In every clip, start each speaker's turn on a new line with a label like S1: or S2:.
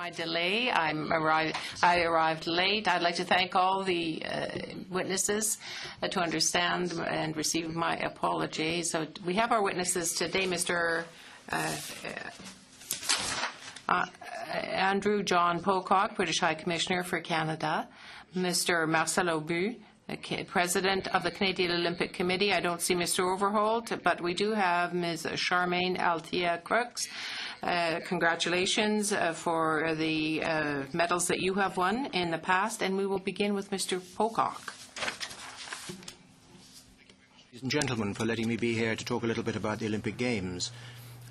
S1: my delay. I arrived late. I'd like to thank all the witnesses to understand and receive my apology. So we have our witnesses today, Mr. Andrew John Pocock, British High Commissioner for Canada, Mr. Marcel Aubu, President of the Canadian Olympic Committee. I don't see Mr. Overholt, but we do have Ms. Charmaine Althea-Crooks. Congratulations for the medals that you have won in the past, and we will begin with Mr. Pocock.
S2: Ladies and gentlemen, for letting me be here to talk a little bit about the Olympic Games.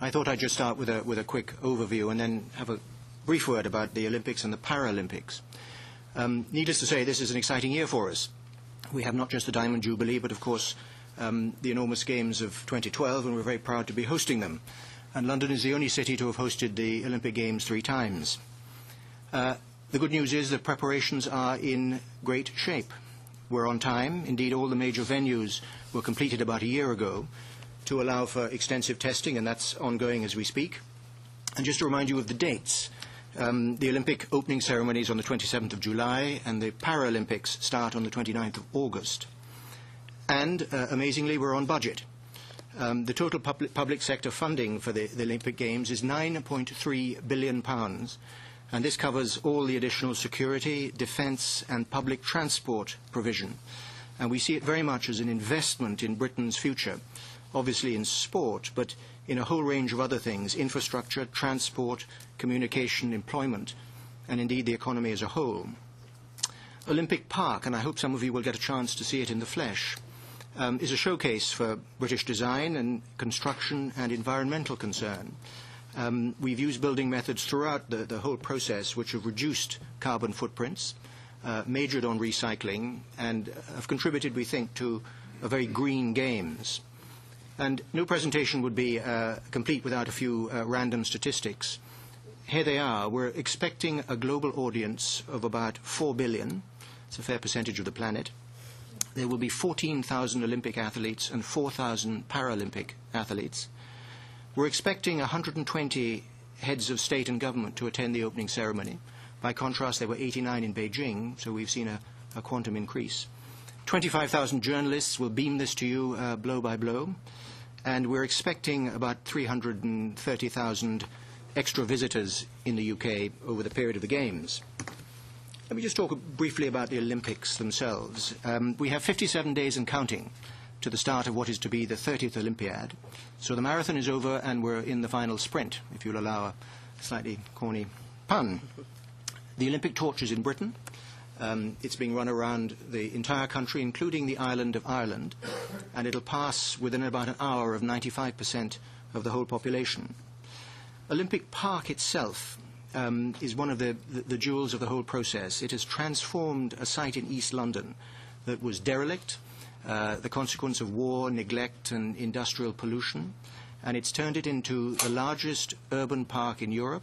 S2: I thought I'd just start with a quick overview and then have a brief word about the Olympics and the Paralympics. Needless to say, this is an exciting year for us. We have not just the Diamond Jubilee, but of course the enormous Games of 2012, and we're very proud to be hosting them. And London is the only city to have hosted the Olympic Games 3 times. The good news is that preparations are in great shape. We're on time. Indeed, all the major venues were completed about a year ago to allow for extensive testing, and that's ongoing as we speak. And just to remind you of the dates, the Olympic opening ceremony is on the 27th of July, and the Paralympics start on the 29th of August. And, amazingly, we're on budget. The total public sector funding for the Olympic Games is £9.3 billion, and this covers all the additional security, defence and public transport provision. And we see it very much as an investment in Britain's future, obviously in sport, but in a whole range of other things: infrastructure, transport, communication, employment, and indeed the economy as a whole. Olympic Park, and I hope some of you will get a chance to see it in the flesh, is a showcase for British design and construction and environmental concern. We've used building methods throughout the whole process which have reduced carbon footprints, majored on recycling, and have contributed, we think, to a very green Games. And no presentation would be complete without a few random statistics. Here they are. We're expecting a global audience of about 4 billion. It's a fair percentage of the planet. There will be 14,000 Olympic athletes and 4,000 Paralympic athletes. We're expecting 120 heads of state and government to attend the opening ceremony. By contrast, there were 89 in Beijing, so we've seen a quantum increase. 25,000 journalists will beam this to you blow by blow, and we're expecting about 330,000 extra visitors in the UK over the period of the Games. Let me just talk briefly about the Olympics themselves. We have 57 days and counting to the start of what is to be the 30th Olympiad. So the marathon is over and we're in the final sprint, if you'll allow a slightly corny pun. The Olympic torch is in Britain. It's being run around the entire country, including the island of Ireland, and it'll pass within about an hour of 95% of the whole population. Olympic Park itself is one of the jewels of the whole process. It has transformed a site in East London that was derelict, the consequence of war, neglect and industrial pollution, and it's turned it into the largest urban park in Europe.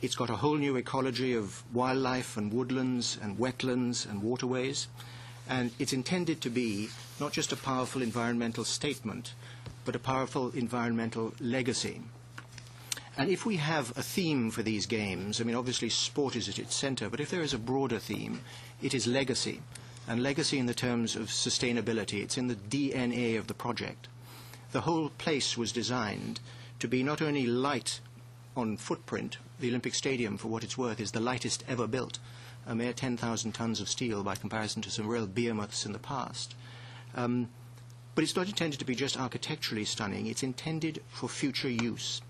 S2: It's got a whole new ecology of wildlife and woodlands and wetlands and waterways, and it's intended to be not just a powerful environmental statement, but a powerful environmental legacy. And if we have a theme for these Games, I mean, obviously sport is at its centre, but if there is a broader theme, it is legacy, and legacy in the terms of sustainability. It's in the DNA of the project. The whole place was designed to be not only light on footprint. The Olympic Stadium, for what it's worth, is the lightest ever built, a mere 10,000 tons of steel by comparison to some real behemoths in the past. But it's not intended to be just architecturally stunning. It's intended for future use.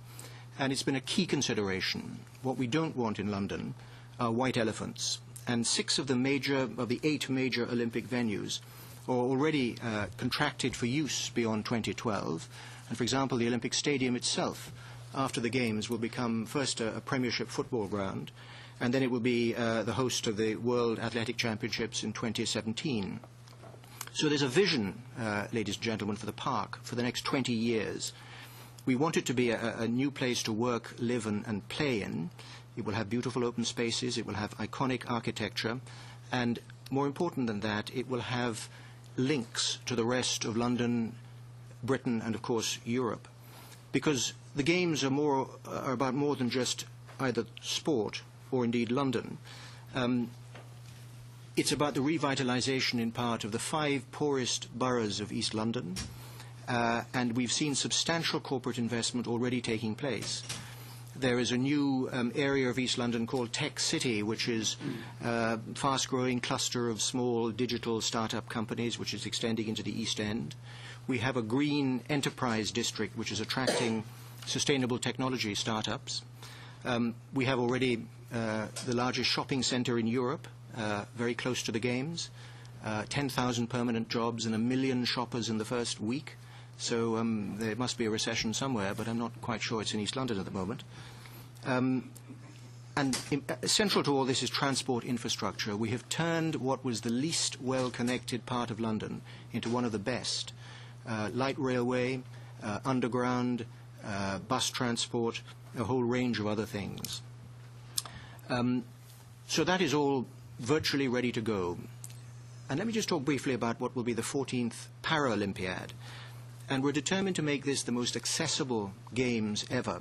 S2: And it's been a key consideration. What we don't want in London are white elephants. And 6 of the 8 major Olympic venues are already contracted for use beyond 2012. And, for example, the Olympic Stadium itself, after the Games, will become first a Premiership football ground, and then it will be the host of the World Athletic Championships in 2017. So there's a vision, ladies and gentlemen, for the park for the next 20 years. We want it to be a new place to work, live and play in. It will have beautiful open spaces, it will have iconic architecture, and more important than that, it will have links to the rest of London, Britain and, of course, Europe. Because the Games are about more than just either sport or indeed London. It's about the revitalisation in part of the 5 poorest boroughs of East London, and we've seen substantial corporate investment already taking place. There is a new area of East London called Tech City, which is a fast-growing cluster of small digital startup companies, which is extending into the East End. We have a green enterprise district, which is attracting sustainable technology startups. We have already the largest shopping centre in Europe, very close to the Games, 10,000 permanent jobs and 1 million shoppers in the first week. So there must be a recession somewhere, but I'm not quite sure it's in East London at the moment. Central to all this is transport infrastructure. We have turned what was the least well-connected part of London into one of the best. Light railway, underground, bus transport, a whole range of other things. So that is all virtually ready to go. And let me just talk briefly about what will be the 14th Paralympiad. And we're determined to make this the most accessible Games ever.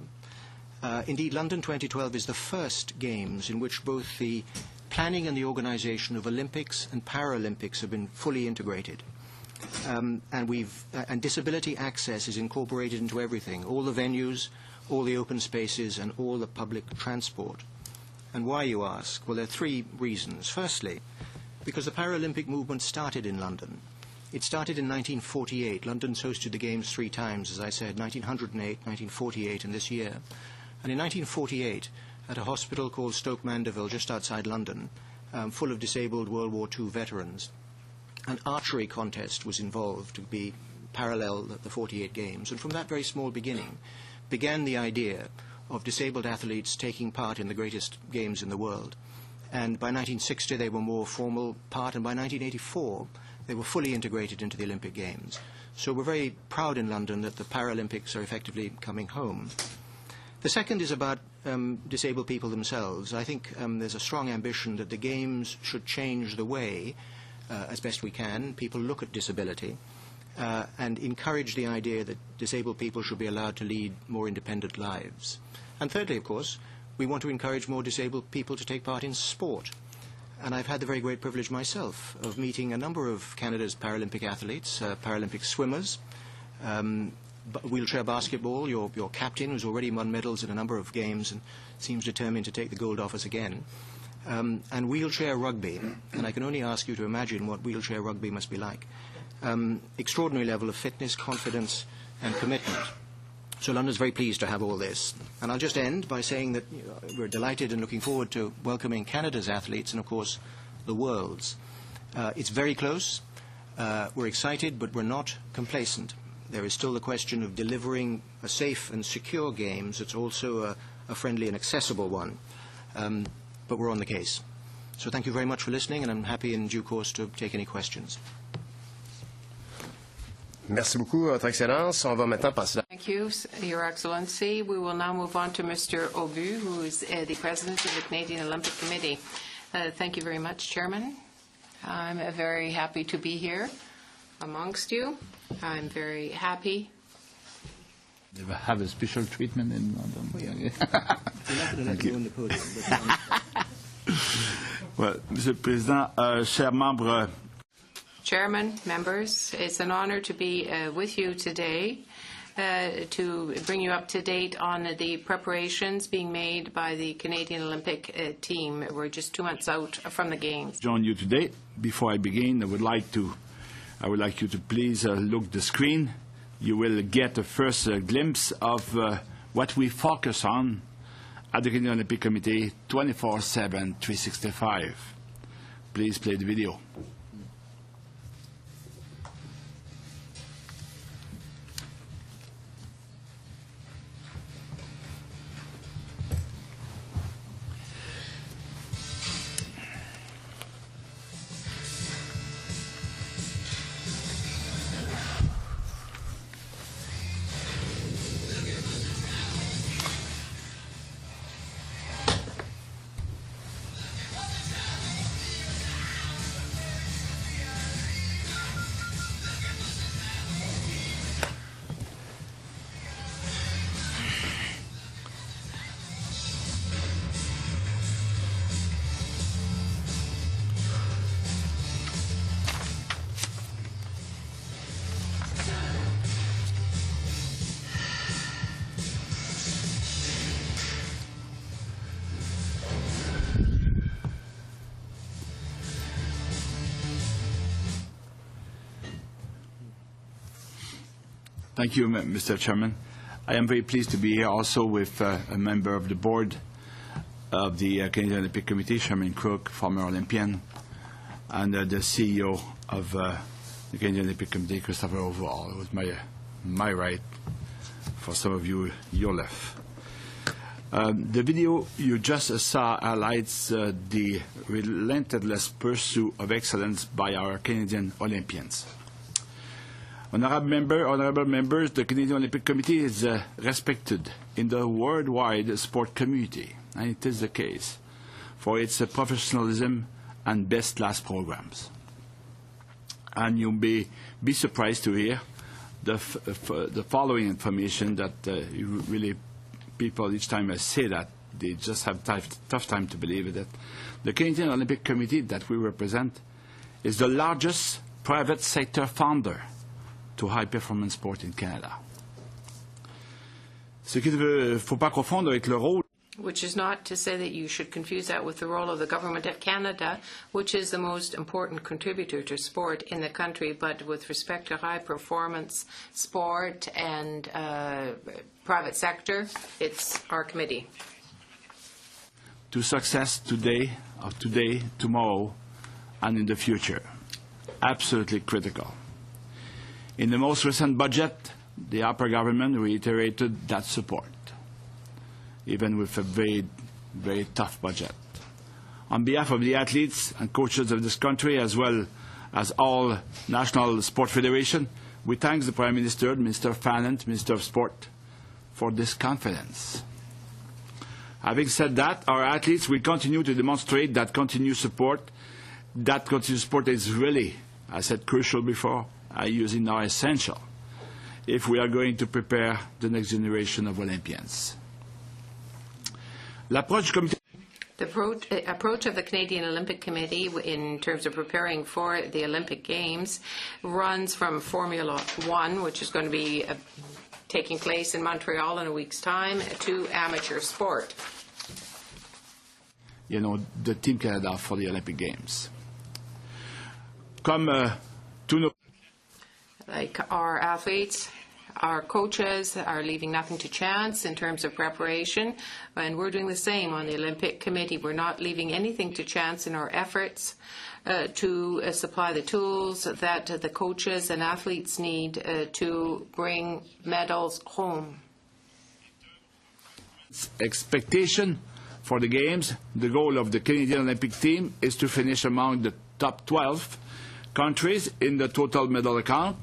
S2: Indeed, London 2012 is the first Games in which both the planning and the organisation of Olympics and Paralympics have been fully integrated. And disability access is incorporated into everything, all the venues, all the open spaces, and all the public transport. And why, you ask? Well, there are 3 reasons. Firstly, because the Paralympic movement started in London. It started in 1948. London's hosted the Games 3 times, as I said, 1908, 1948, and this year. And in 1948, at a hospital called Stoke Mandeville, just outside London, full of disabled World War II veterans, an archery contest was involved to be parallel the 48 Games. And from that very small beginning began the idea of disabled athletes taking part in the greatest Games in the world. And by 1960, they were more formal part, and by 1984, they were fully integrated into the Olympic Games. So we're very proud in London that the Paralympics are effectively coming home. The second is about disabled people themselves. I think there's a strong ambition that the Games should change the way, as best we can, people look at disability and encourage the idea that disabled people should be allowed to lead more independent lives. And thirdly, of course, we want to encourage more disabled people to take part in sport. And I've had the very great privilege myself of meeting a number of Canada's Paralympic athletes, Paralympic swimmers, wheelchair basketball, your captain, who's already won medals in a number of games and seems determined to take the gold off us again, and wheelchair rugby. And I can only ask you to imagine what wheelchair rugby must be like. Extraordinary level of fitness, confidence, and commitment. So London's very pleased to have all this. And I'll just end by saying that we're delighted and looking forward to welcoming Canada's athletes and, of course, the world's. It's very close. We're excited, but we're not complacent. There is still the question of delivering a safe and secure Games. It's also a friendly and accessible one. But we're on the case. So thank you very much for listening, and I'm happy in due course to take any questions.
S3: Merci beaucoup, Votre Excellence. On va maintenant passer.
S1: Thank you, Your Excellency. We will now move on to Mr. Aubu, who is the President of the Canadian Olympic Committee. Thank you very much, Chairman. I'm very happy to be here amongst you. I'm very happy.
S4: They have a special treatment in London.
S2: Oh, yeah. We're not going to let you on the podium.
S4: Well, Monsieur le Président, chers membres.
S1: Chairman, members, it's an honor to be with you today to bring you up to date on the preparations being made by the Canadian Olympic team. We're just 2 months out from the Games.
S4: Join you today. Before I begin, I would like you to please look the screen. You will get a first glimpse of what we focus on at the Canadian Olympic Committee 24/7, 365. Please play the video. Thank you, Mr. Chairman. I am very pleased to be here also with a member of the board of the Canadian Olympic Committee, Sherman Crook, former Olympian, and the CEO of the Canadian Olympic Committee, Christopher Overall, who was my right, for some of you, your left. The video you just saw highlights the relentless pursuit of excellence by our Canadian Olympians. Honourable members, the Canadian Olympic Committee is respected in the worldwide sport community, and it is the case, for its professionalism and best-class programs. And you may be surprised to hear the following information that really people each time I say that, they just have tough time to believe it, that the Canadian Olympic Committee that we represent is the largest private sector funder to high-performance sport in Canada. Ce qu'il ne faut pas confondre avec le rôle.
S1: Which is not to say that you should confuse that with the role of the Government of Canada, which is the most important contributor to sport in the country, but with respect to high-performance sport and private sector, it's our committee.
S4: To success today, tomorrow, and in the future. Absolutely critical. In the most recent budget, the upper government reiterated that support, even with a very, very tough budget. On behalf of the athletes and coaches of this country, as well as all national sport federation, we thank the Prime Minister, Minister Fannant, Minister of Sport, for this confidence. Having said that, our athletes will continue to demonstrate that continued support. That continued support is really, I said crucial before, I use it now essential, if we are going to prepare the next generation of Olympians. The
S1: approach of the Canadian Olympic Committee in terms of preparing for the Olympic Games runs from Formula One, which is going to be taking place in Montreal in a week's time, to amateur sport.
S4: You know, the Team Canada for the Olympic Games.
S1: Like our athletes, our coaches are leaving nothing to chance in terms of preparation, and we're doing the same on the Olympic Committee. We're not leaving anything to chance in our efforts to supply the tools that the coaches and athletes need to bring medals home.
S4: Expectation for the Games, the goal of the Canadian Olympic team is to finish among the top 12 countries in the total medal account.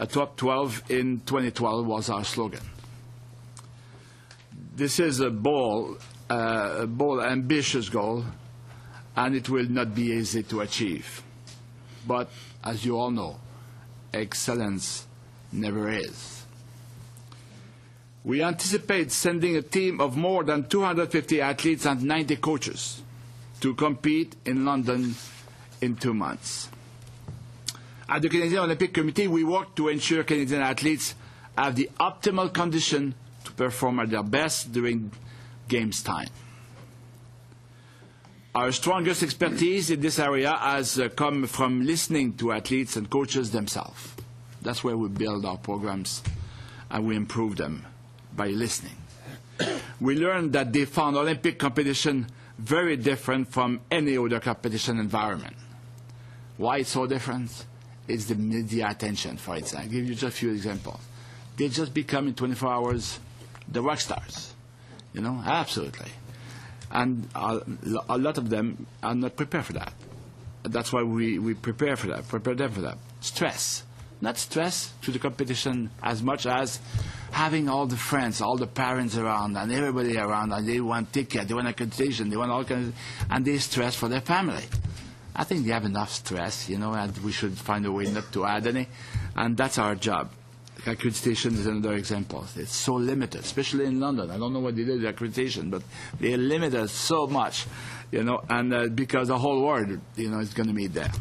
S4: A top 12 in 2012 was our slogan. This is a bold, ambitious goal, and it will not be easy to achieve. But, as you all know, excellence never is. We anticipate sending a team of more than 250 athletes and 90 coaches to compete in London in 2 months. At the Canadian Olympic Committee, we work to ensure Canadian athletes have the optimal condition to perform at their best during Games time. Our strongest expertise in this area has come from listening to athletes and coaches themselves. That's where we build our programs and we improve them, by listening. We learned that they found Olympic competition very different from any other competition environment. Why it's so different? It's the media attention, for instance. I'll give you just a few examples. They just become, in 24 hours, the rock stars. You know, absolutely. And a lot of them are not prepared for that. That's why we prepare them for that. Stress. Not stress to the competition as much as having all the friends, all the parents around, and everybody around, and they want ticket, they want accreditation, they want all kinds of, and they stress for their family. I think they have enough stress, you know, and we should find a way not to add any, and that's our job. Accreditation is another example. It's so limited, especially in London. I don't know what they did with accreditation, but they limit us so much, you know, and because the whole world, you know, is going to meet there.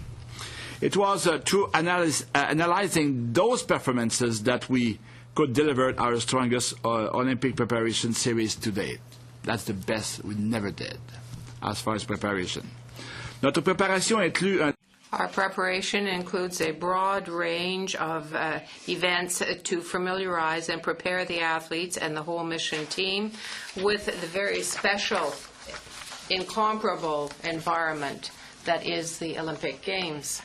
S4: It was through analyzing those performances that we could deliver our strongest Olympic preparation series to date. That's the best we never did as far as preparation. Notre préparation inclut
S1: Our preparation includes a broad range of events to familiarize and prepare the athletes and the whole mission team with the very special, incomparable environment that is the Olympic Games.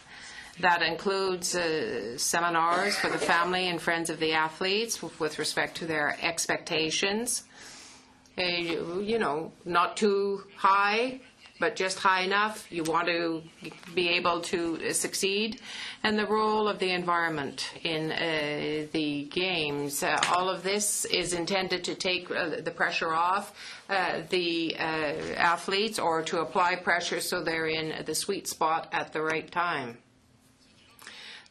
S1: That includes seminars for the family and friends of the athletes with respect to their expectations. Not too high, but just high enough. You want to be able to succeed. And the role of the environment in the games. All of this is intended to take the pressure off the athletes, or to apply pressure so they're in the sweet spot at the right time.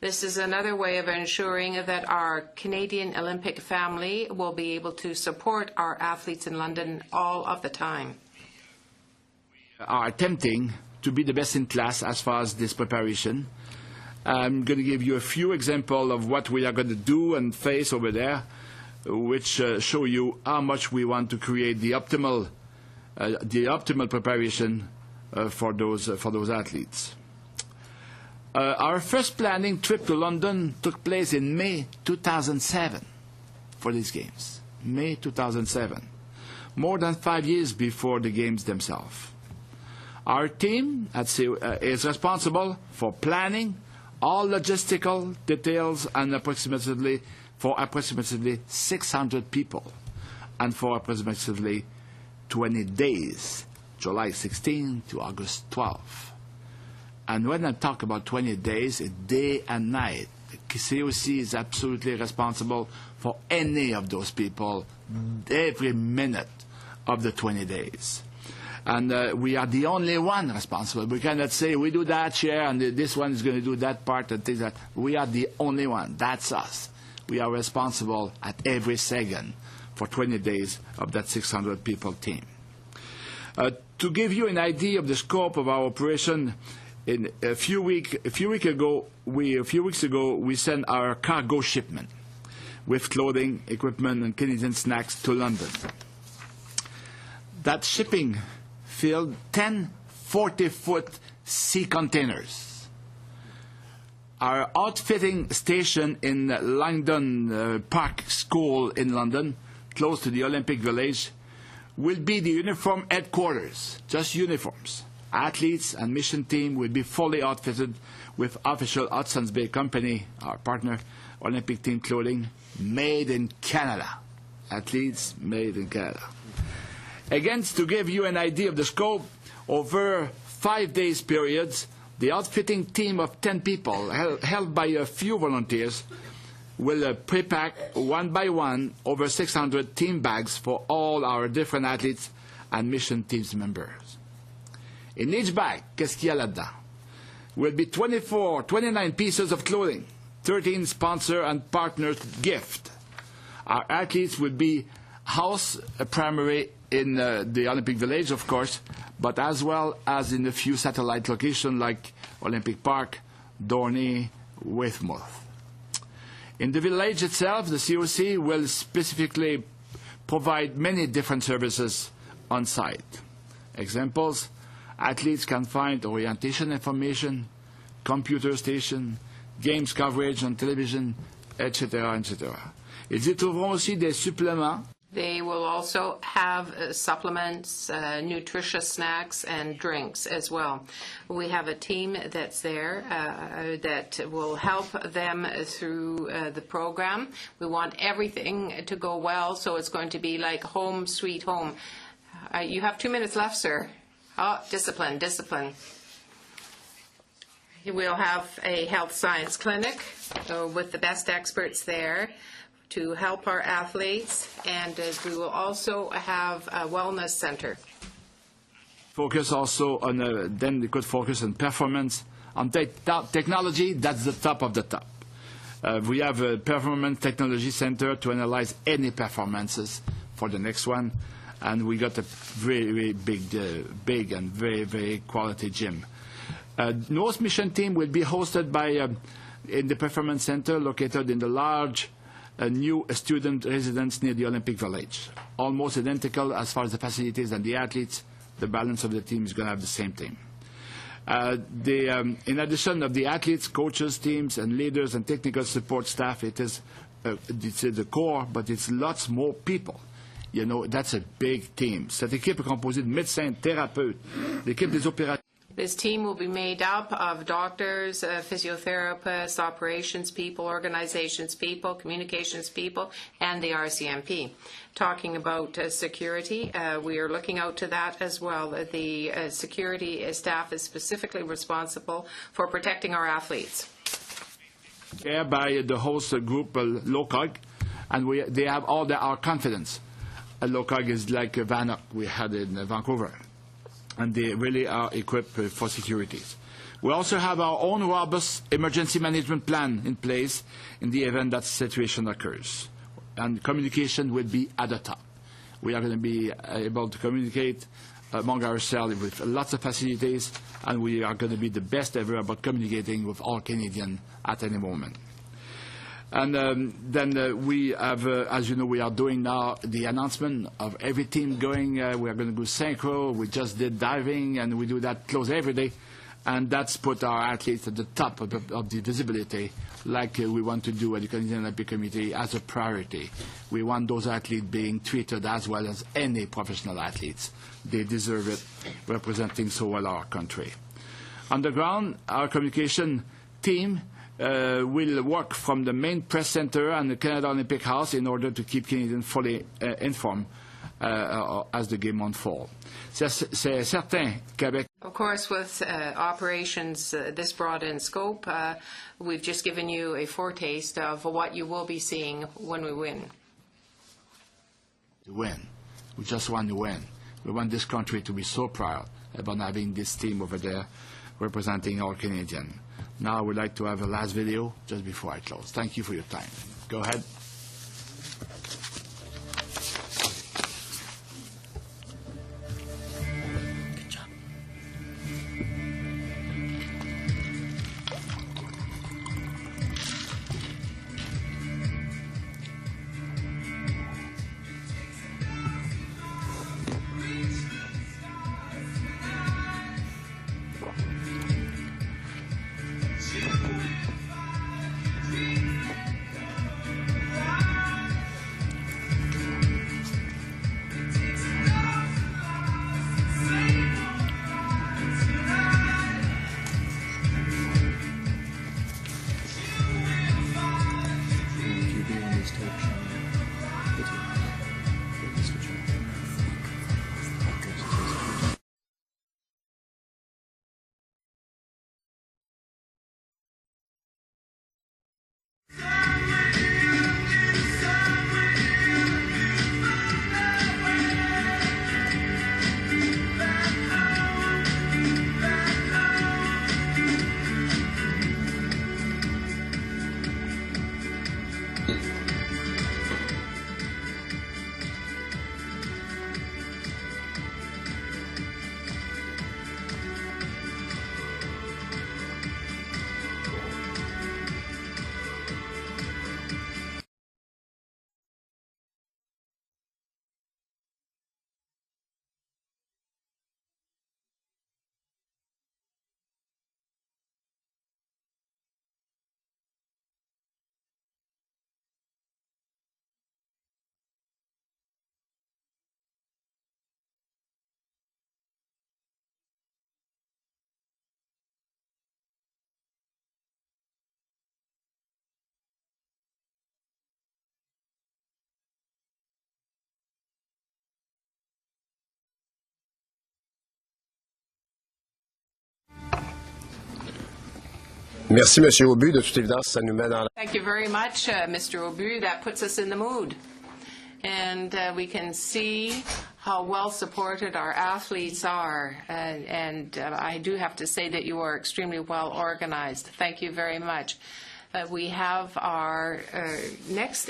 S1: This is another way of ensuring that our Canadian Olympic family will be able to support our athletes in London all of the time.
S4: Are attempting to be the best in class as far as this preparation. I'm going to give you a few examples of what we are going to do and face over there, which show you how much we want to create the optimal preparation for those athletes. Our first planning trip to London took place in May 2007 for these games. May 2007, more than 5 years before the games themselves. Our team is responsible for planning all logistical details and approximately 600 people, and for approximately 20 days, July 16 to August 12. And when I talk about 20 days, it's day and night. The COC is absolutely responsible for any of those people every minute of the 20 days. And we are the only one responsible. We cannot say we do that share and this one is going to do that part and things like that. We are the only one. That's us. We are responsible at every second for 20 days of that 600 people team. To give you an idea of the scope of our operation, a few weeks ago, we sent our cargo shipment with clothing, equipment, and Canadian snacks to London. That shipping filled 10 40-foot sea containers. Our outfitting station in Langdon Park School in London, close to the Olympic Village, will be the uniform headquarters, just uniforms. Athletes and mission team will be fully outfitted with official Hudson's Bay Company, our partner, Olympic team clothing, made in Canada. Athletes made in Canada. Again, to give you an idea of the scope, over 5 days periods, the outfitting team of 10 people, held by a few volunteers, will pre-pack one by one over 600 team bags for all our different athletes and mission teams members. In each bag, qu'est-ce qu'il y a là-dedans? Will be 29 pieces of clothing, 13 sponsor and partner gift. Our athletes will be house primary in the Olympic Village, of course, but as well as in a few satellite locations like Olympic Park, Dorney, Weymouth. In the village itself, the COC will specifically provide many different services on site. Examples: athletes can find orientation information, computer station, games coverage on television, etc., etc. Ils y trouveront aussi des suppléments.
S1: They will also have supplements, nutritious snacks, and drinks as well. We have a team that's there that will help them through the program. We want everything to go well, so it's going to be like home sweet home. You have 2 minutes left, sir. Oh, discipline, discipline. We'll have a health science clinic with the best experts there to help our athletes, and we will also have a wellness center.
S4: Focus also on, then they could focus on performance. On technology, that's the top of the top. We have a performance technology center to analyze any performances for the next one, and we got a very, very big and very, very quality gym. North Mission team will be hosted by in the performance center located in the large new student residence near the Olympic Village. Almost identical as far as the facilities and the athletes. The balance of the team is going to have the same thing. In addition of the athletes, coaches, teams, and leaders and technical support staff, it's the core, but it's lots more people. You know, that's a big team. Cette équipe est composée de médecins, thérapeutes, l'équipe des opérateurs.
S1: This team will be made up of doctors, physiotherapists, operations people, organizations people, communications people, and the RCMP. Talking about security, we are looking out to that as well. The security staff is specifically responsible for protecting our athletes.
S4: By the host group, LOCOG, and they have all our confidence. LOCOG is like VANOC we had in Vancouver, and they really are equipped for securities. We also have our own robust emergency management plan in place in the event that situation occurs, and communication will be at the top. We are going to be able to communicate among ourselves with lots of facilities, and we are going to be the best ever about communicating with all Canadians at any moment. And then we have, as you know, we are doing now the announcement of every team going. We are going to do synchro. We just did diving, and we do that close every day. And that's put our athletes at the top of the visibility, like we want to do at the Canadian Olympic Committee as a priority. We want those athletes being treated as well as any professional athletes. They deserve it, representing so well our country. On the ground, our communication team will work from the main press center and the Canada Olympic House in order to keep Canadians fully informed as the game unfolds. C'est certain qu'avec
S1: Of course, with operations this broad in scope, we've just given you a foretaste of what you will be seeing when we win.
S4: To win. We just want to win. We want this country to be so proud about having this team over there representing all Canadians. Now I would like to have a last video just before I close. Thank you for your time. Go ahead. Good job.
S3: Merci, Monsieur Aubu. De toute évidence, ça nous met dans la...
S1: Thank you very much, Mr. Aubu. That puts us in the mood. And we can see how well supported our athletes are. And I do have to say that you are extremely well organized. Thank you very much. We have our next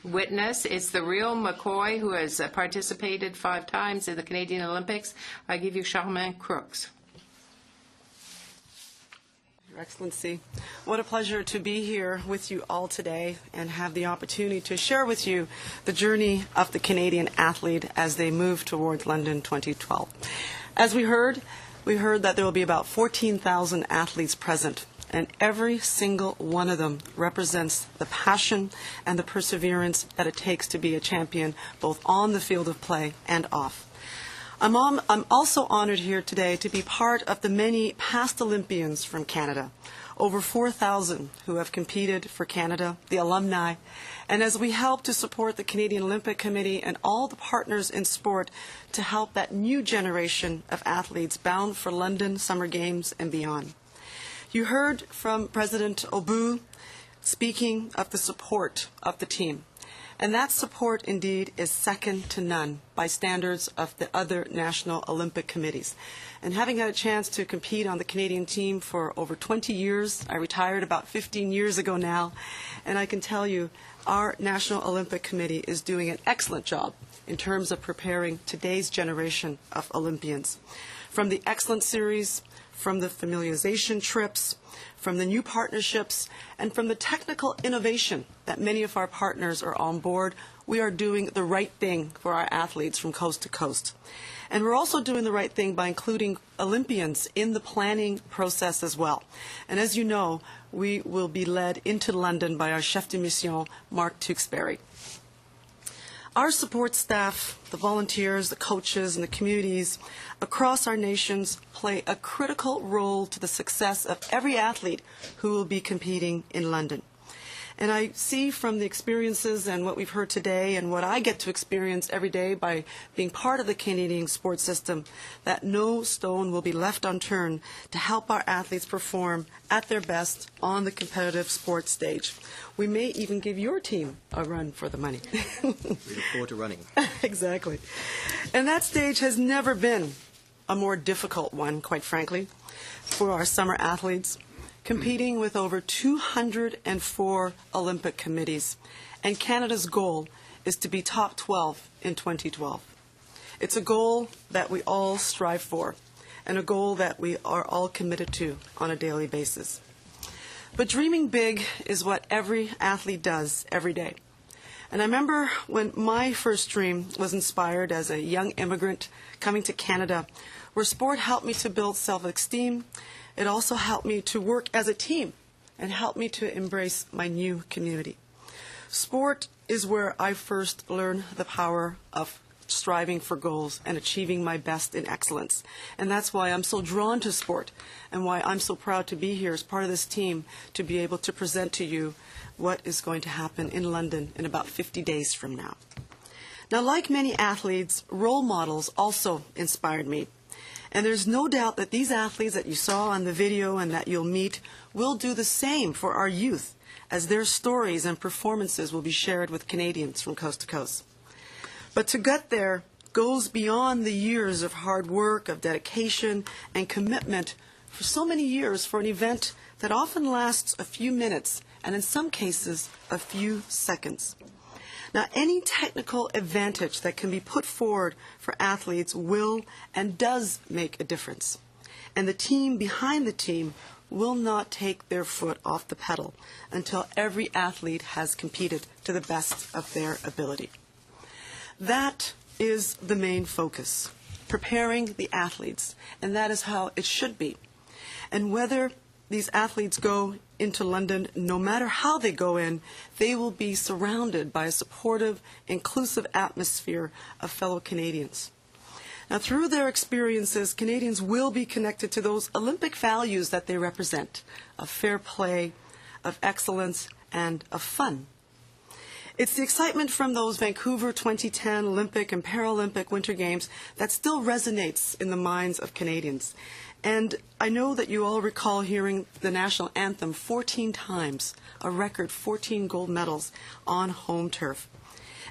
S1: witness. It's the real McCoy, who has participated 5 times in the Canadian Olympics. I give you Charmaine Crooks.
S5: Your Excellency, what a pleasure to be here with you all today and have the opportunity to share with you the journey of the Canadian athlete as they move towards London 2012. As we heard, We heard that there will be about 14,000 athletes present, and every single one of them represents the passion and the perseverance that it takes to be a champion, both on the field of play and off. I'm also honored here today to be part of the many past Olympians from Canada, over 4,000 who have competed for Canada, the alumni, and as we help to support the Canadian Olympic Committee and all the partners in sport to help that new generation of athletes bound for London Summer Games and beyond. You heard from President Obu speaking of the support of the team. And that support, indeed, is second to none by standards of the other national Olympic committees. And having had a chance to compete on the Canadian team for over 20 years, I retired about 15 years ago now, and I can tell you our National Olympic Committee is doing an excellent job in terms of preparing today's generation of Olympians. From the Excellence Series, from the familiarization trips, from the new partnerships, and from the technical innovation that many of our partners are on board, we are doing the right thing for our athletes from coast to coast. And we're also doing the right thing by including Olympians in the planning process as well. And as you know, we will be led into London by our chef de mission, Mark Tewksbury. Our support staff, the volunteers, the coaches, and the communities across our nations play a critical role to the success of every athlete who will be competing in London. And I see from the experiences and what we've heard today and what I get to experience every day by being part of the Canadian sports system that no stone will be left unturned to help our athletes perform at their best on the competitive sports stage. We may even give your team a run for the money.
S2: We look forward to running.
S5: Exactly. And that stage has never been a more difficult one, quite frankly, for our summer athletes, competing with over 204 Olympic committees. And Canada's goal is to be top 12 in 2012. It's a goal that we all strive for, and a goal that we are all committed to on a daily basis. But dreaming big is what every athlete does every day. And I remember when my first dream was inspired as a young immigrant coming to Canada, where sport helped me to build self-esteem. It also helped me to work as a team and helped me to embrace my new community. Sport is where I first learned the power of striving for goals and achieving my best in excellence. And that's why I'm so drawn to sport and why I'm so proud to be here as part of this team to be able to present to you what is going to happen in London in about 50 days from now. Now, like many athletes, role models also inspired me. And there's no doubt that these athletes that you saw on the video and that you'll meet will do the same for our youth, as their stories and performances will be shared with Canadians from coast to coast. But to get there goes beyond the years of hard work, of dedication, and commitment for so many years for an event that often lasts a few minutes and in some cases a few seconds. Now, any technical advantage that can be put forward for athletes will and does make a difference. And the team behind the team will not take their foot off the pedal until every athlete has competed to the best of their ability. That is the main focus, preparing the athletes, and that is how it should be. And whether these athletes go into London, no matter how they go in, they will be surrounded by a supportive, inclusive atmosphere of fellow Canadians. Now, through their experiences, Canadians will be connected to those Olympic values that they represent, of fair play, of excellence, and of fun. It's the excitement from those Vancouver 2010 Olympic and Paralympic Winter Games that still resonates in the minds of Canadians. And I know that you all recall hearing the national anthem 14 times, a record 14 gold medals on home turf.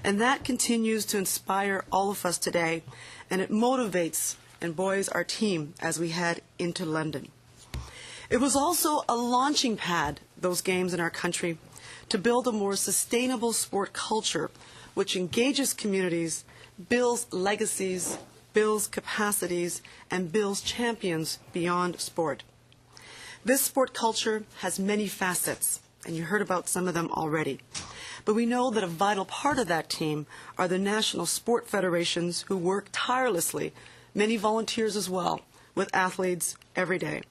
S5: And that continues to inspire all of us today, and it motivates and buoys our team as we head into London. It was also a launching pad, those games in our country, to build a more sustainable sport culture which engages communities, builds legacies, builds capacities, and builds champions beyond sport. This sport culture has many facets, and you heard about some of them already. But we know that a vital part of that team are the national sport federations who work tirelessly, many volunteers as well, with athletes every day.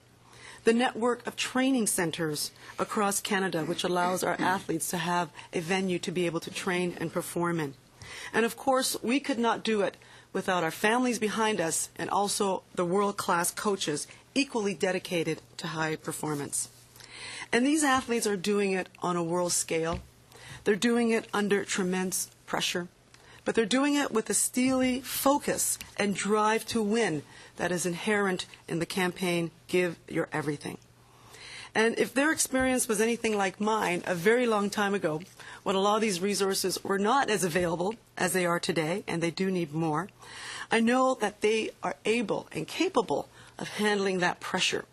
S5: The network of training centers across Canada, which allows our athletes to have a venue to be able to train and perform in. And of course, we could not do it without our families behind us and also the world-class coaches equally dedicated to high performance. And these athletes are doing it on a world scale. They're doing it under tremendous pressure, but they're doing it with a steely focus and drive to win that is inherent in the campaign, Give Your Everything. And if their experience was anything like mine a very long time ago, when a lot of these resources were not as available as they are today, and they do need more, I know that they are able and capable of handling that pressure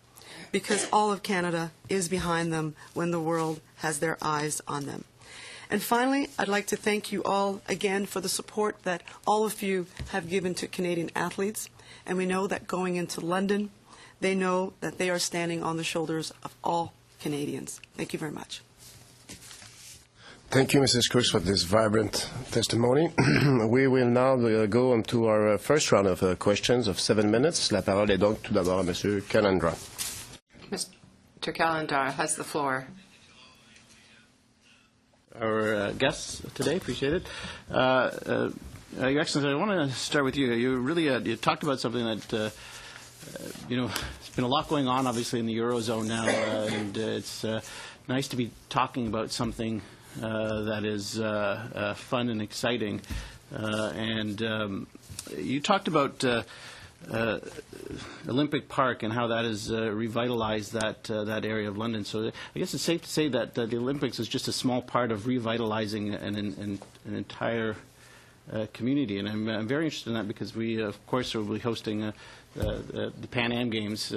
S5: because all of Canada is behind them when the world has their eyes on them. And finally, I'd like to thank you all again for the support that all of you have given to Canadian athletes. And we know that going into London, they know that they are standing on the shoulders of all Canadians. Thank you very much.
S3: Thank you, Mrs. Crooks, for this vibrant testimony. We will now go on to our first round of questions of 7 minutes. La parole est donc tout d'abord à Monsieur Calandra.
S1: Mr. Calendar has the floor.
S6: Our guests today, appreciate it. Your Excellency, I want to start with you. You really you talked about something that there's been a lot going on, obviously, in the Eurozone now, and it's nice to be talking about something that is fun and exciting. And you talked about Olympic Park and how that has revitalized that area of London. So I guess it's safe to say that the Olympics is just a small part of revitalizing an entire community. And I'm very interested in that because we, of course, will be hosting the Pan Am Games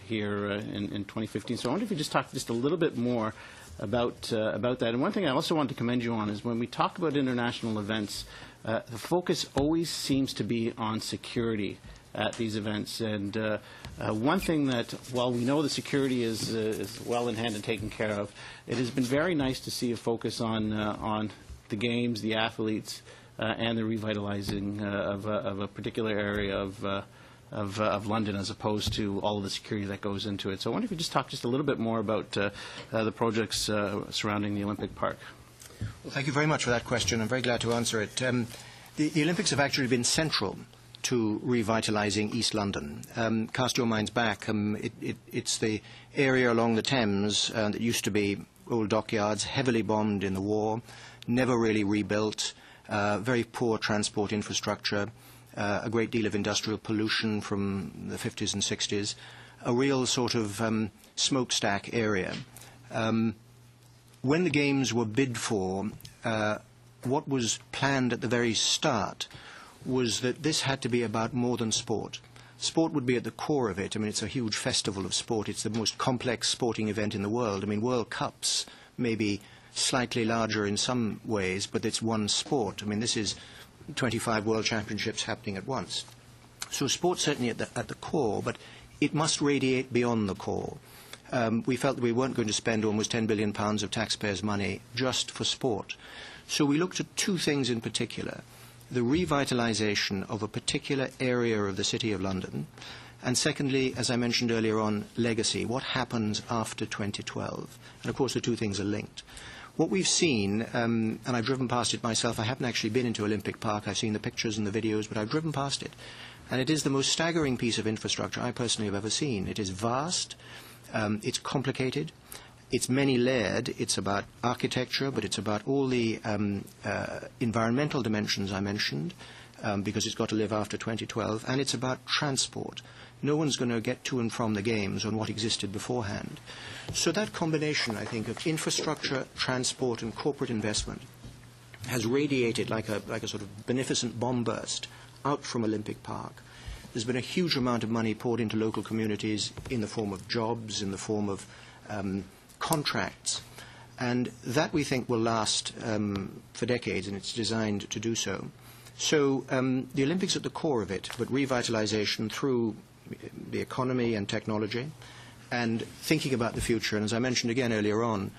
S6: here in 2015. So I wonder if you just talk just a little bit more about that. And one thing I also want to commend you on is when we talk about international events, the focus always seems to be on security at these events. And one thing that, while we know the security is well in hand and taken care of, it has been very nice to see a focus on the games, the athletes, and the revitalizing of a particular area of London, as opposed to all of the security that goes into it. So I wonder if you just talk just a little bit more about the projects surrounding the Olympic Park.
S2: Well, thank you very much for that question. I'm very glad to answer it. The Olympics have actually been central to revitalising East London. Cast your minds back. It's the area along the Thames that used to be old dockyards, heavily bombed in the war, never really rebuilt, very poor transport infrastructure, a great deal of industrial pollution from the 50s and 60s, a real sort of smokestack area. When the Games were bid for, what was planned at the very start was that this had to be about more than sport. Sport would be at the core of it. I mean, it's a huge festival of sport. It's the most complex sporting event in the world. I mean, World Cups may be slightly larger in some ways, but it's one sport. I mean, this is 25 World Championships happening at once. So sport's certainly at the core, but it must radiate beyond the core. We felt that we weren't going to spend almost £10 billion of taxpayers' money just for sport. So we looked at two things in particular: the revitalisation of a particular area of the City of London, and secondly, as I mentioned earlier on, legacy. What happens after 2012? And of course the two things are linked. What we've seen, and I've driven past it myself, I haven't actually been into Olympic Park, I've seen the pictures and the videos, but I've driven past it. And it is the most staggering piece of infrastructure I personally have ever seen. It is vast, it's complicated, it's many-layered, it's about architecture, but it's about all the environmental dimensions I mentioned, because it's got to live after 2012, and it's about transport. No one's going to get to and from the Games on what existed beforehand. So that combination, I think, of infrastructure, transport, and corporate investment has radiated like a sort of beneficent bomb burst out from Olympic Park. There's been a huge amount of money poured into local communities in the form of jobs, in the form of contracts, and that we think will last for decades, and it's designed to do so. So the Olympics at the core of it, but revitalization through the economy and technology, and thinking about the future. And as I mentioned again earlier on,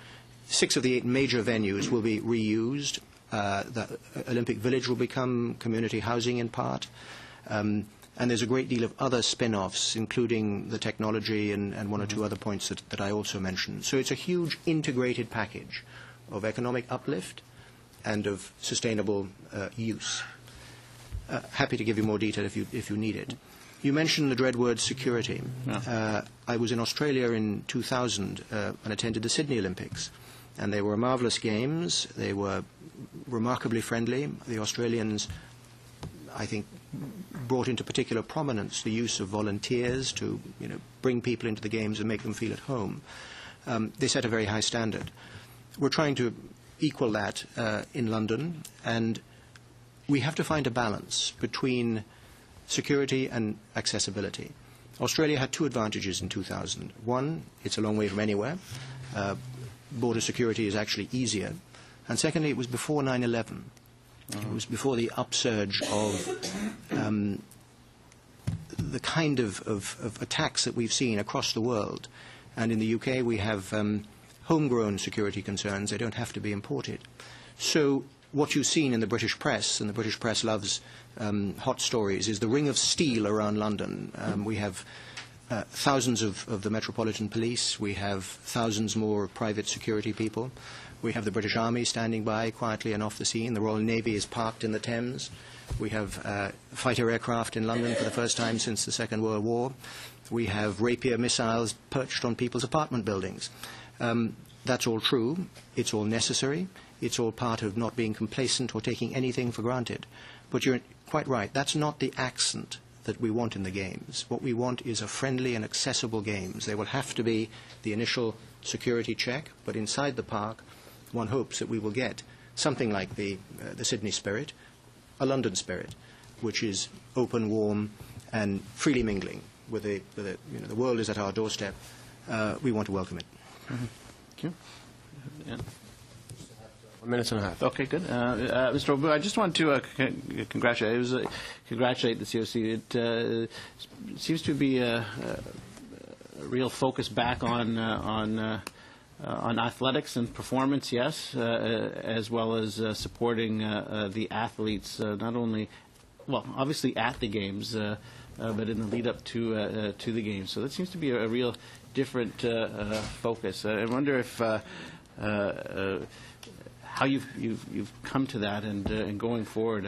S2: 6 of the 8 major venues will be reused. The Olympic Village will become community housing in part. And there's a great deal of other spin-offs, including the technology and one or two other points that I also mentioned. So it's a huge integrated package of economic uplift and of sustainable use. Happy to give you more detail if you need it. You mentioned the dread word security.
S6: Yeah.
S2: I was in Australia in 2000 and attended the Sydney Olympics. And they were marvelous games. They were remarkably friendly. The Australians, I think, brought into particular prominence the use of volunteers to, bring people into the games and make them feel at home. They set a very high standard. We're trying to equal that in London, and we have to find a balance between security and accessibility. Australia had two advantages in 2000. One, it's a long way from anywhere. Border security is actually easier. And secondly, it was before 9/11. It was before the upsurge of the kind of attacks that we've seen across the world. And in the UK, we have homegrown security concerns. They don't have to be imported. So what you've seen in the British press, and the British press loves hot stories, is the ring of steel around London. We have thousands of the Metropolitan Police. We have thousands more private security people. We have the British Army standing by quietly and off the scene. The Royal Navy is parked in the Thames. We have fighter aircraft in London for the first time since the Second World War. We have Rapier missiles perched on people's apartment buildings. That's all true. It's all necessary. It's all part of not being complacent or taking anything for granted. But you're quite right. That's not the accent that we want in the games. What we want is a friendly and accessible games. There will have to be the initial security check, but inside the park, one hopes that we will get something like the Sydney spirit, a London spirit, which is open, warm, and freely mingling. With the world is at our doorstep. We want to welcome it.
S6: Mm-hmm. Thank you. Yeah.
S3: 1 minute and a half.
S6: Okay, good. Mr. Obu, I just want to congratulate the COC. It seems to be a real focus back on athletics and performance, yes, as well as supporting the athletes, not only, well, obviously at the games, but in the lead up to the games. So that seems to be a real different focus. I wonder if how you've come to that, and going forward,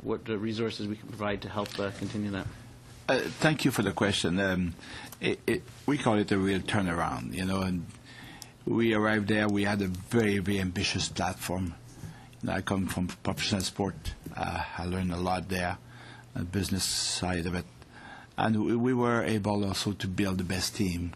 S6: what resources we can provide to help continue that.
S4: Thank you for the question. We call it a real turnaround, and we arrived there. We had a very, very ambitious platform. I come from professional sport. I learned a lot there, the business side of it. And we were able also to build the best team,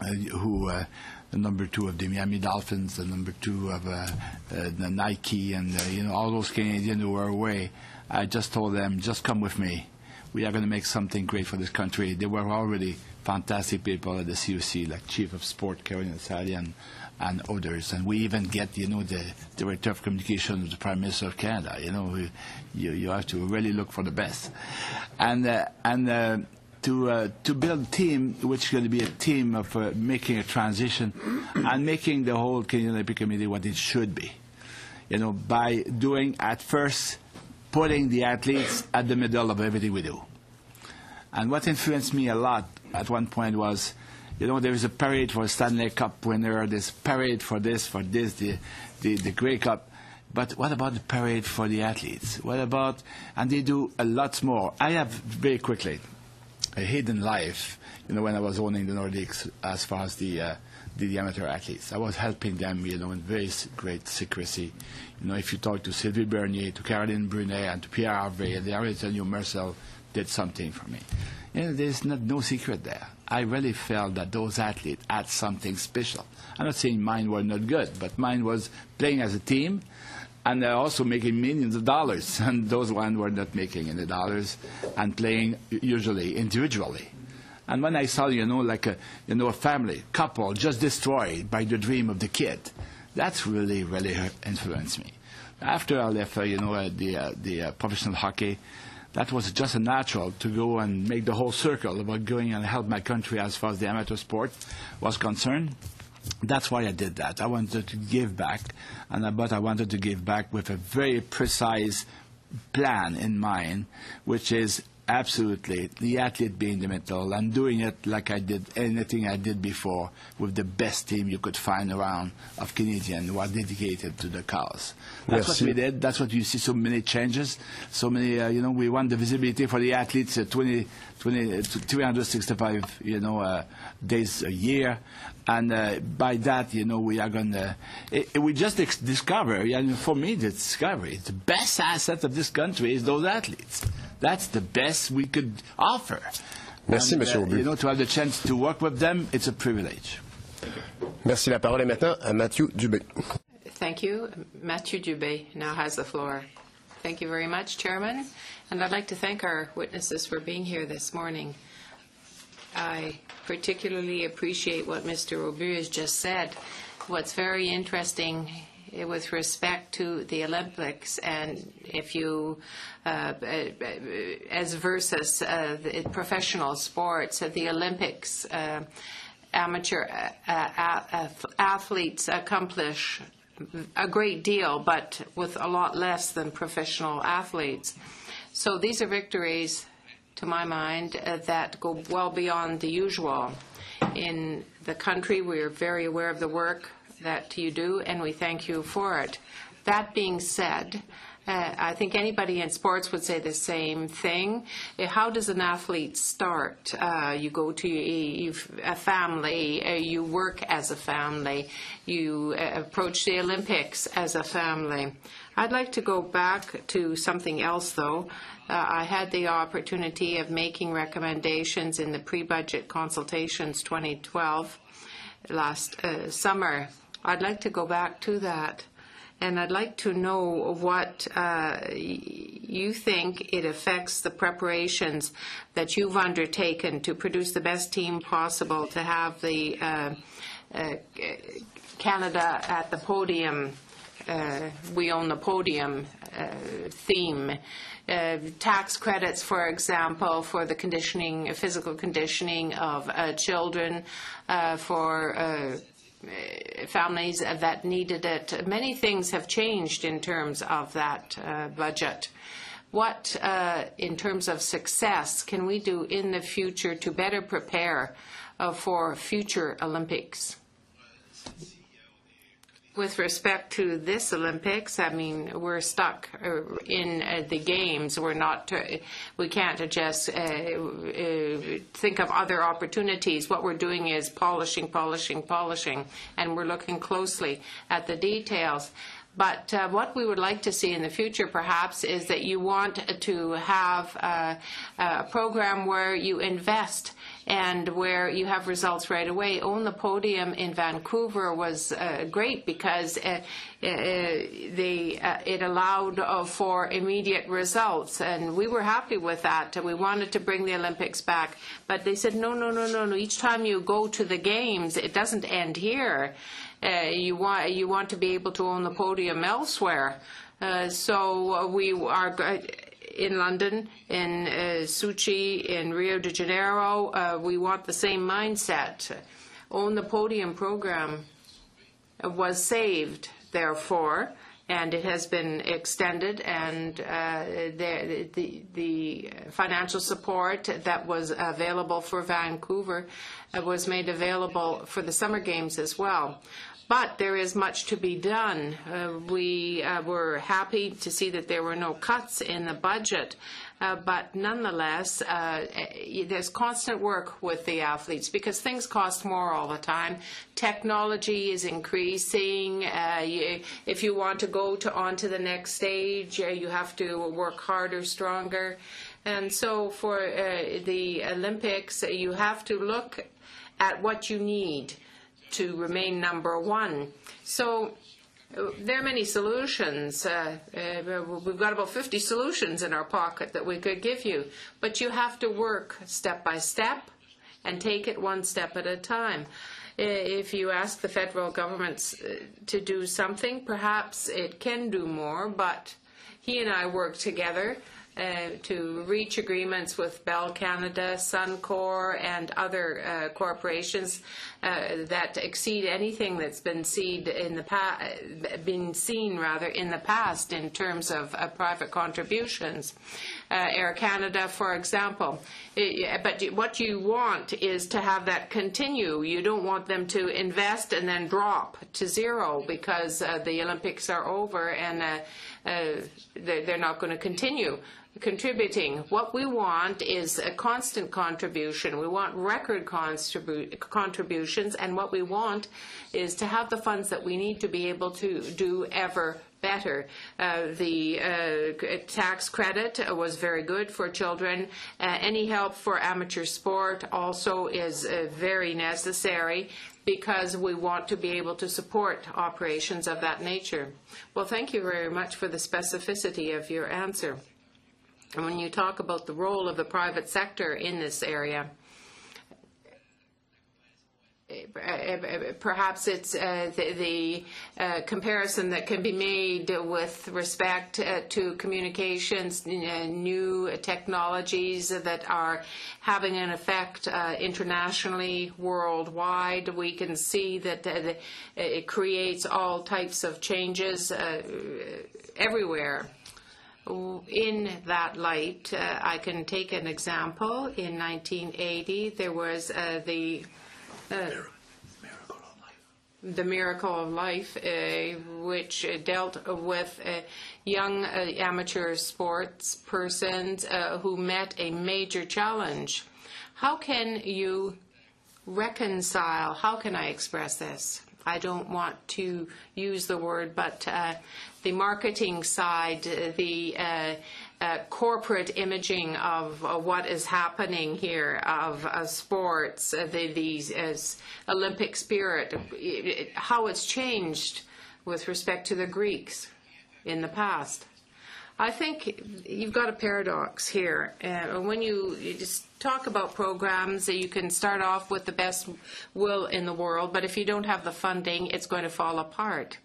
S4: the number 2 of the Miami Dolphins, the number 2 of the Nike, and all those Canadians who were away. I just told them, just come with me. We are going to make something great for this country. They were already fantastic people at the COC, like Chief of Sport, Karen Salian, and others. And we even get, the Director of Communication of the Prime Minister of Canada. You have to really look for the best. And to build a team, which is going to be a team of making a transition and making the whole Canadian Olympic Committee what it should be. By doing, at first, putting the athletes at the middle of everything we do. And what influenced me a lot at one point was, there is a parade for a Stanley Cup winner, there's parade for this, the Grey Cup. But what about the parade for the athletes? What about, and they do a lot more. I have, very quickly, a hidden life, when I was owning the Nordics as far as the amateur athletes. I was helping them, in very great secrecy. If you talk to Sylvie Bernier, to Caroline Brunet, and to Pierre Harvey, and they already tell you Marcel did something for me. There's no secret there. I really felt that those athletes had something special. I'm not saying mine were not good, but mine was playing as a team, and they're also making millions of dollars, and those ones were not making any dollars, and playing usually individually. And when I saw, like a family, couple just destroyed by the dream of the kid, that's really, really influenced me. After I left, the professional hockey, that was just a natural to go and make the whole circle about going and help my country as far as the amateur sport was concerned. That's why I did that. I wanted to give back, but I wanted to give back with a very precise plan in mind, which is Absolutely. The athlete being the middle and doing it like I did anything I did before with the best team you could find around of Canadians who are dedicated to the cause. That's what we did. That's what you see, so many changes, so many, we want the visibility for the athletes 365, days a year. And by that, we are going to, we just discover, and for me, the discovery, the best asset of this country is those athletes. That's the best we could offer.
S3: Merci,
S4: and,
S3: Monsieur Aubu.
S4: To have the chance to work with them, it's a privilege.
S3: Merci. La parole est maintenant à Mathieu Dubé.
S1: Thank you. Mathieu Dubé now has the floor. Thank you very much, Chairman. And I'd like to thank our witnesses for being here this morning. I particularly appreciate what Mr. Aubu has just said. What's very interesting with respect to the Olympics, and if you, as versus the professional sports, the Olympics, amateur athletes accomplish a great deal, but with a lot less than professional athletes. So these are victories, to my mind, that go well beyond the usual. In the country, we are very aware of the work that you do, and we thank you for it. That being said, I think anybody in sports would say the same thing. How does an athlete start? You go to a family, you work as a family, you approach the Olympics as a family. I'd like to go back to something else, though. I had the opportunity of making recommendations in the pre-budget consultations 2012 last summer. I'd like to go back to that, and I'd like to know what you think it affects the preparations that you've undertaken to produce the best team possible, to have the Canada at the podium, we own the podium theme. Tax credits, for example, for the conditioning, physical conditioning of children, for families that needed it. Many things have changed in terms of that budget. What, in terms of success, can we do in the future to better prepare for future Olympics? With respect to this Olympics, I mean, we're stuck in the games. We're not. We can't just think of other opportunities. What we're doing is polishing, and we're looking closely at the details. But what we would like to see in the future, perhaps, is that you want to have a program where you invest and where you have results right away. Own the Podium in Vancouver was great because it allowed for immediate results, and we were happy with that. We wanted to bring the Olympics back, but they said, no. Each time you go to the games, it doesn't end here. You want to be able to own the podium elsewhere. So we are in London, in Sochi, in Rio de Janeiro. We want the same mindset. Own the Podium program was saved, therefore, and it has been extended, and the financial support that was available for Vancouver was made available for the Summer Games as well. But there is much to be done. We were happy to see that there were no cuts in the budget, but nonetheless, there's constant work with the athletes because things cost more all the time. Technology is increasing. If you want to go on to the next stage, you have to work harder, stronger. And so for the Olympics, you have to look at what you need to remain number one. So there are many solutions. We've got about 50 solutions in our pocket that we could give you, but you have to work step by step and take it one step at a time. If you ask the federal government to do something, perhaps it can do more, but he and I work together to reach agreements with Bell Canada, Suncor, and other corporations that exceed anything that's been seen in the past in terms of private contributions. Air Canada, for example. But what you want is to have that continue. You don't want them to invest and then drop to zero because the Olympics are over and they're not going to continue contributing. What we want is a constant contribution. We want record contributions, and what we want is to have the funds that we need to be able to do ever better. The tax credit was very good for children. Any help for amateur sport also is very necessary because we want to be able to support operations of that nature. Well, thank you very much for the specificity of your answer. And when you talk about the role of the private sector in this area, perhaps it's the comparison that can be made with respect to communications, new technologies that are having an effect internationally, worldwide. We can see that it creates all types of changes everywhere. In that light, I can take an example. In 1980, there was the Miracle of Life, which dealt with young amateur sports persons who met a major challenge. How can you reconcile, how can I express this? I don't want to use the word, but the marketing side, the corporate imaging of what is happening here, of sports, the Olympic spirit, how it's changed with respect to the Greeks in the past. I think you've got a paradox here. When you just talk about programs, you can start off with the best will in the world, but if you don't have the funding, it's going to fall apart.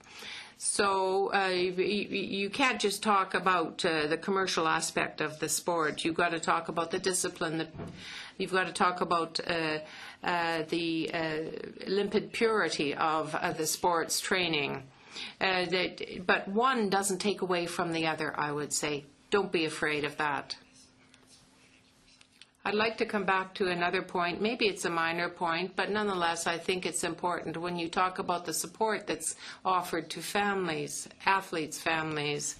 S1: So you can't just talk about the commercial aspect of the sport. You've got to talk about the discipline. You've got to talk about the limpid purity of the sports training. But one doesn't take away from the other, I would say. Don't be afraid of that. I'd like to come back to another point. Maybe it's a minor point, but nonetheless, I think it's important when you talk about the support that's offered to families, athletes' families.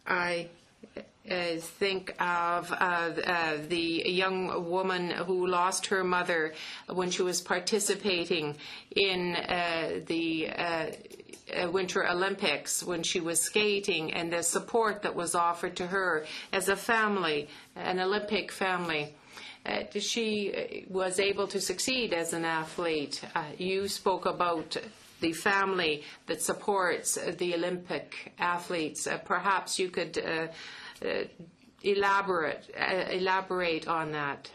S1: I think of the young woman who lost her mother when she was participating in the Winter Olympics, when she was skating, and the support that was offered to her as a family, an Olympic family. She was able to succeed as an athlete. You spoke about the family that supports the Olympic athletes. Perhaps you could elaborate on that.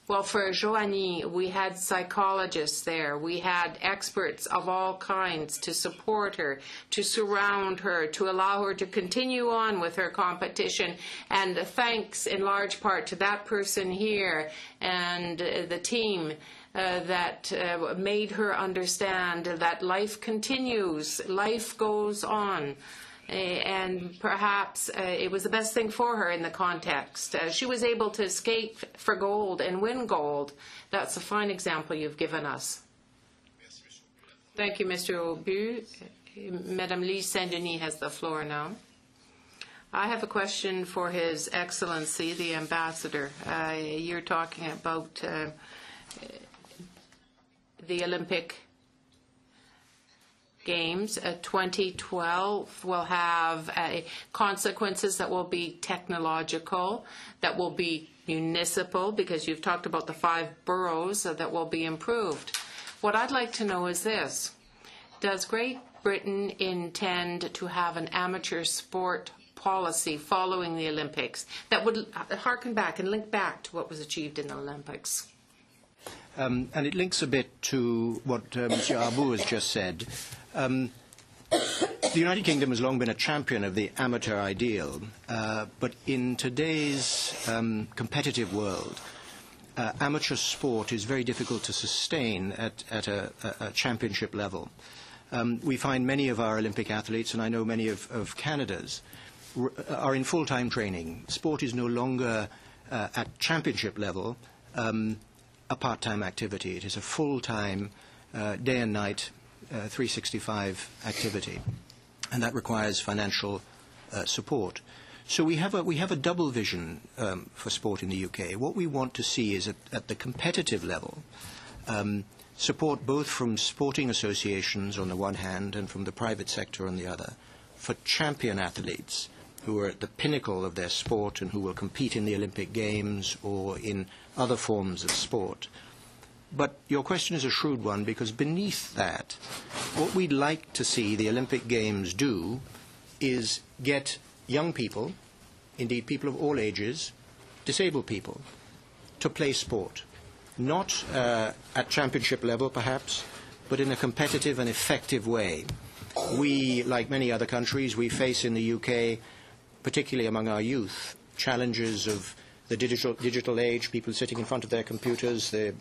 S1: Well, for Joanie, we had psychologists there. We had experts of all kinds to support her, to surround her, to allow her to continue on with her competition. And thanks in large part to that person here and the team that made her understand that life continues, life goes on. And perhaps it was the best thing for her in the context. She was able to skate for gold and win gold. That's a fine example you've given us. Thank you, Mr. Aubu. Madame Lise Saint-Denis has the floor now. I have a question for His Excellency, the Ambassador. You're talking about the Olympic Games. 2012 will have consequences that will be technological, that will be municipal, because you've talked about the 5 boroughs that will be improved. What I'd like to know is this. Does Great Britain intend to have an amateur sport policy following the Olympics that would harken back and link back to what was achieved in the Olympics?
S2: And it links a bit to what Monsieur Aubu has just said. The United Kingdom has long been a champion of the amateur ideal, but in today's competitive world, amateur sport is very difficult to sustain at a championship level. We find many of our Olympic athletes, and I know many of Canada's, are in full-time training. Sport is no longer at championship level a part-time activity. It is a full-time, day and night, 365 activity, and that requires financial support. So we have a double vision for sport in the UK. What we want to see is at the competitive level, support both from sporting associations on the one hand and from the private sector on the other for champion athletes who are at the pinnacle of their sport and who will compete in the Olympic Games or in other forms of sport. But your question is a shrewd one, because beneath that, what we'd like to see the Olympic Games do is get young people, indeed people of all ages, disabled people, to play sport. Not at championship level, perhaps, but in a competitive and effective way. We, like many other countries, we face in the UK, particularly among our youth, challenges of the digital age, people sitting in front of their computers, the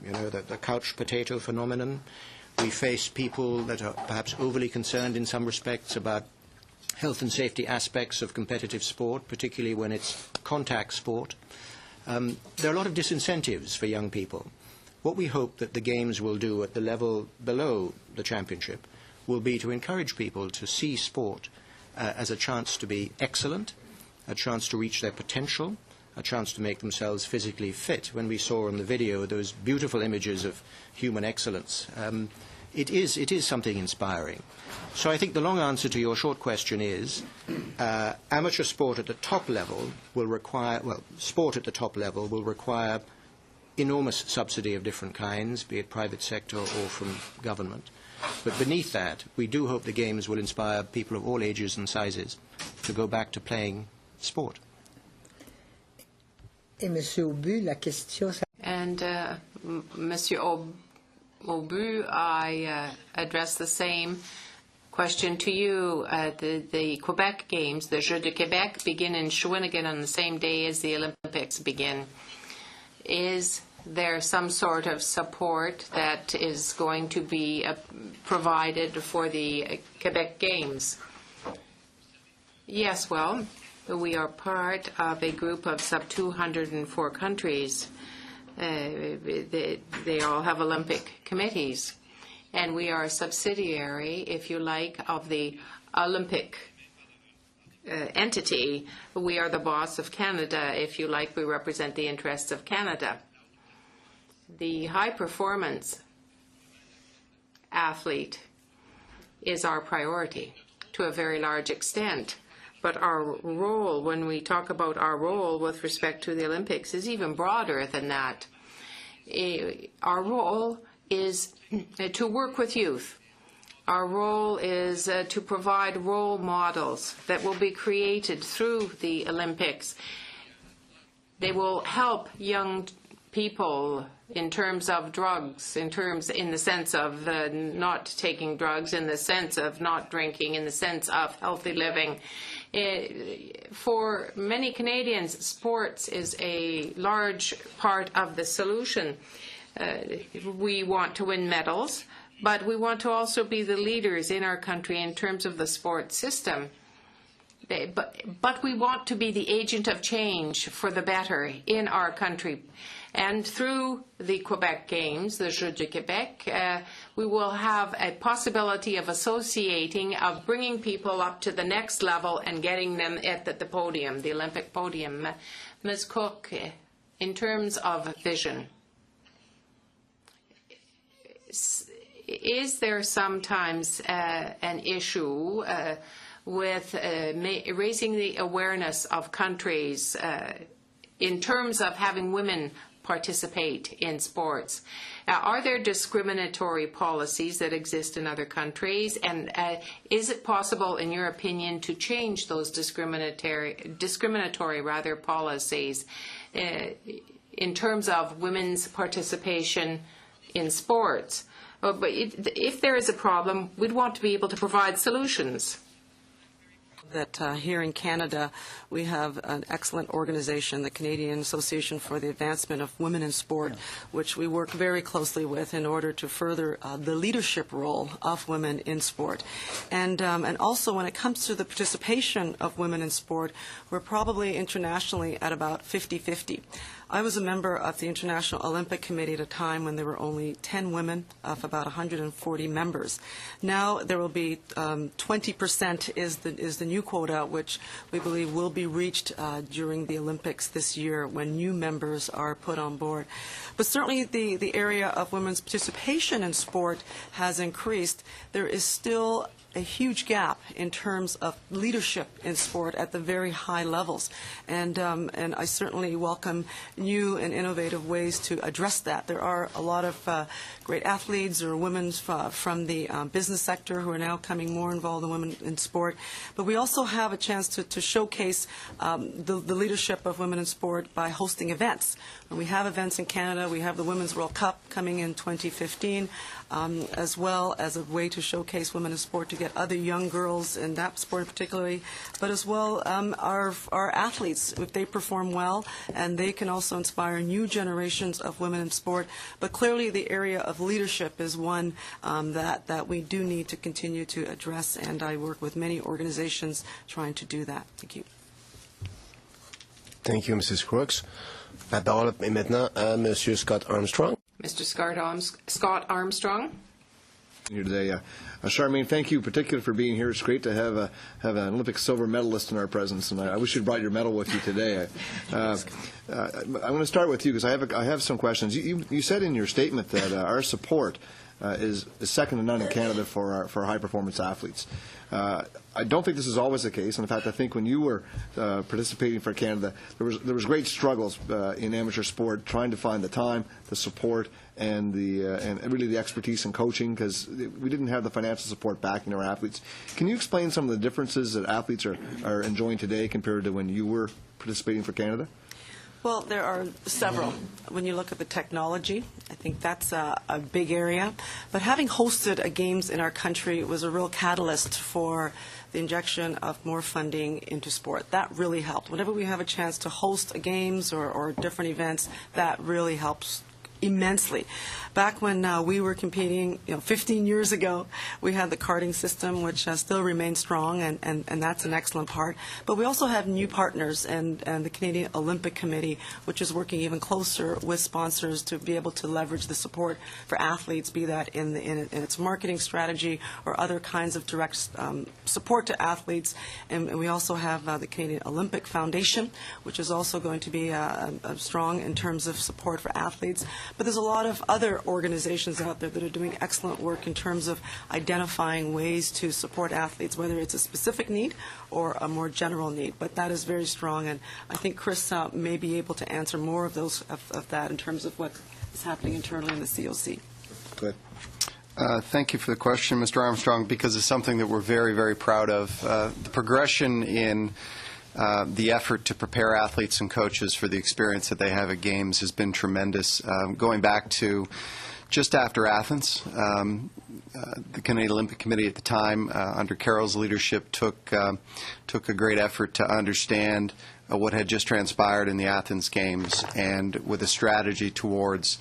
S2: couch potato phenomenon. We face people that are perhaps overly concerned in some respects about health and safety aspects of competitive sport, particularly when it's contact sport. There are a lot of disincentives for young people. What we hope that the Games will do at the level below the championship will be to encourage people to see sport as a chance to be excellent, a chance to reach their potential, a chance to make themselves physically fit. When we saw on the video those beautiful images of human excellence, it is something inspiring. So I think the long answer to your short question is amateur sport at the top level will require, sport at the top level will require enormous subsidy of different kinds, be it private sector or from government. But beneath that, we do hope the Games will inspire people of all ages and sizes to go back to playing sport.
S7: Et Monsieur Aubu, la question...
S1: And Monsieur Aubu, I address the same question to you. The Quebec Games, the Jeux de Québec, begin in Shawinigan on the same day as the Olympics begin. Is there some sort of support that is going to be provided for the Quebec Games? Yes, well, we are part of a group of sub-204 countries. They all have Olympic committees. And we are a subsidiary, if you like, of the Olympic entity. We are the boss of Canada, if you like. We represent the interests of Canada. The high-performance athlete is our priority to a very large extent. But our role, when we talk about our role with respect to the Olympics, is even broader than that. Our role is to work with youth. Our role is to provide role models that will be created through the Olympics. They will help young people in terms of drugs, in the sense of not taking drugs, in the sense of not drinking, in the sense of healthy living. For many Canadians, sports is a large part of the solution. We want to win medals, but we want to also be the leaders in our country in terms of the sports system. But we want to be the agent of change for the better in our country. And through the Quebec Games, the Jeux de Québec, we will have a possibility of associating, of bringing people up to the next level and getting them at the podium, the Olympic podium. Ms. Cook, in terms of vision, is there sometimes an issue with raising the awareness of countries in terms of having women participate in sports? Are there discriminatory policies that exist in other countries? And is it possible, in your opinion, to change those discriminatory policies in terms of women's participation in sports? But if there is a problem, we'd want to be able to provide solutions.
S5: that here in Canada we have an excellent organization, the Canadian Association for the Advancement of Women in Sport, which we work very closely with in order to further the leadership role of women in sport. And also when it comes to the participation of women in sport, we're probably internationally at about 50-50. I was a member of the International Olympic Committee at a time when there were only 10 women of about 140 members. Now there will be 20% is the new quota, which we believe will be reached during the Olympics this year when new members are put on board. But certainly the area of women's participation in sport has increased. There is still a huge gap in terms of leadership in sport at the very high levels. And I certainly welcome new and innovative ways to address that. There are a lot of great athletes or women from the business sector who are now coming more involved in women in sport. But we also have a chance to showcase the leadership of women in sport by hosting events. And we have events in Canada. We have the Women's World Cup coming in 2015, as well as a way to showcase women in sport to get other young girls in that sport particularly, but as well our athletes, if they perform well, and they can also inspire new generations of women in sport. But clearly the area of leadership is one that we do need to continue to address, and I work with many organizations trying to do that. Thank you.
S3: Thank you, Mrs. Crooks. La parole est maintenant à Monsieur Scott Armstrong.
S1: Mr. Scott Armstrong.
S8: Here today, Charmaine, thank you particularly for being here. It's great to have an Olympic silver medalist in our presence, and I wish you'd brought your medal with you today. I'm going to start with you because I have some questions. You said in your statement that our support is second to none in Canada for high performance athletes. I don't think this is always the case. In fact, I think when you were participating for Canada, there was great struggles in amateur sport trying to find the time, the support, and really the expertise and coaching, because we didn't have the financial support backing our athletes. Can you explain some of the differences that athletes are enjoying today compared to when you were participating for Canada?
S5: Well, there are several. When you look at the technology, I think that's a big area. But having hosted a Games in our country was a real catalyst for the injection of more funding into sport. That really helped. Whenever we have a chance to host a Games or different events, that really helps immensely. Back when we were competing, 15 years ago, we had the carding system, which still remains strong, and that's an excellent part. But we also have new partners, and the Canadian Olympic Committee, which is working even closer with sponsors to be able to leverage the support for athletes, be that in its marketing strategy or other kinds of direct support to athletes. And we also have the Canadian Olympic Foundation, which is also going to be strong in terms of support for athletes. But there's a lot of other organizations out there that are doing excellent work in terms of identifying ways to support athletes, whether it's a specific need or a more general need. But that is very strong, and I think Chris may be able to answer more of that in terms of what is happening internally in the COC.
S8: Go ahead.
S9: Thank you for the question, Mr. Armstrong, because it's something that we're very, very proud of. The progression in the effort to prepare athletes and coaches for the experience that they have at Games has been tremendous. Going back to just after Athens, the Canadian Olympic Committee at the time, under Carol's leadership, took a great effort to understand what had just transpired in the Athens Games, and with a strategy towards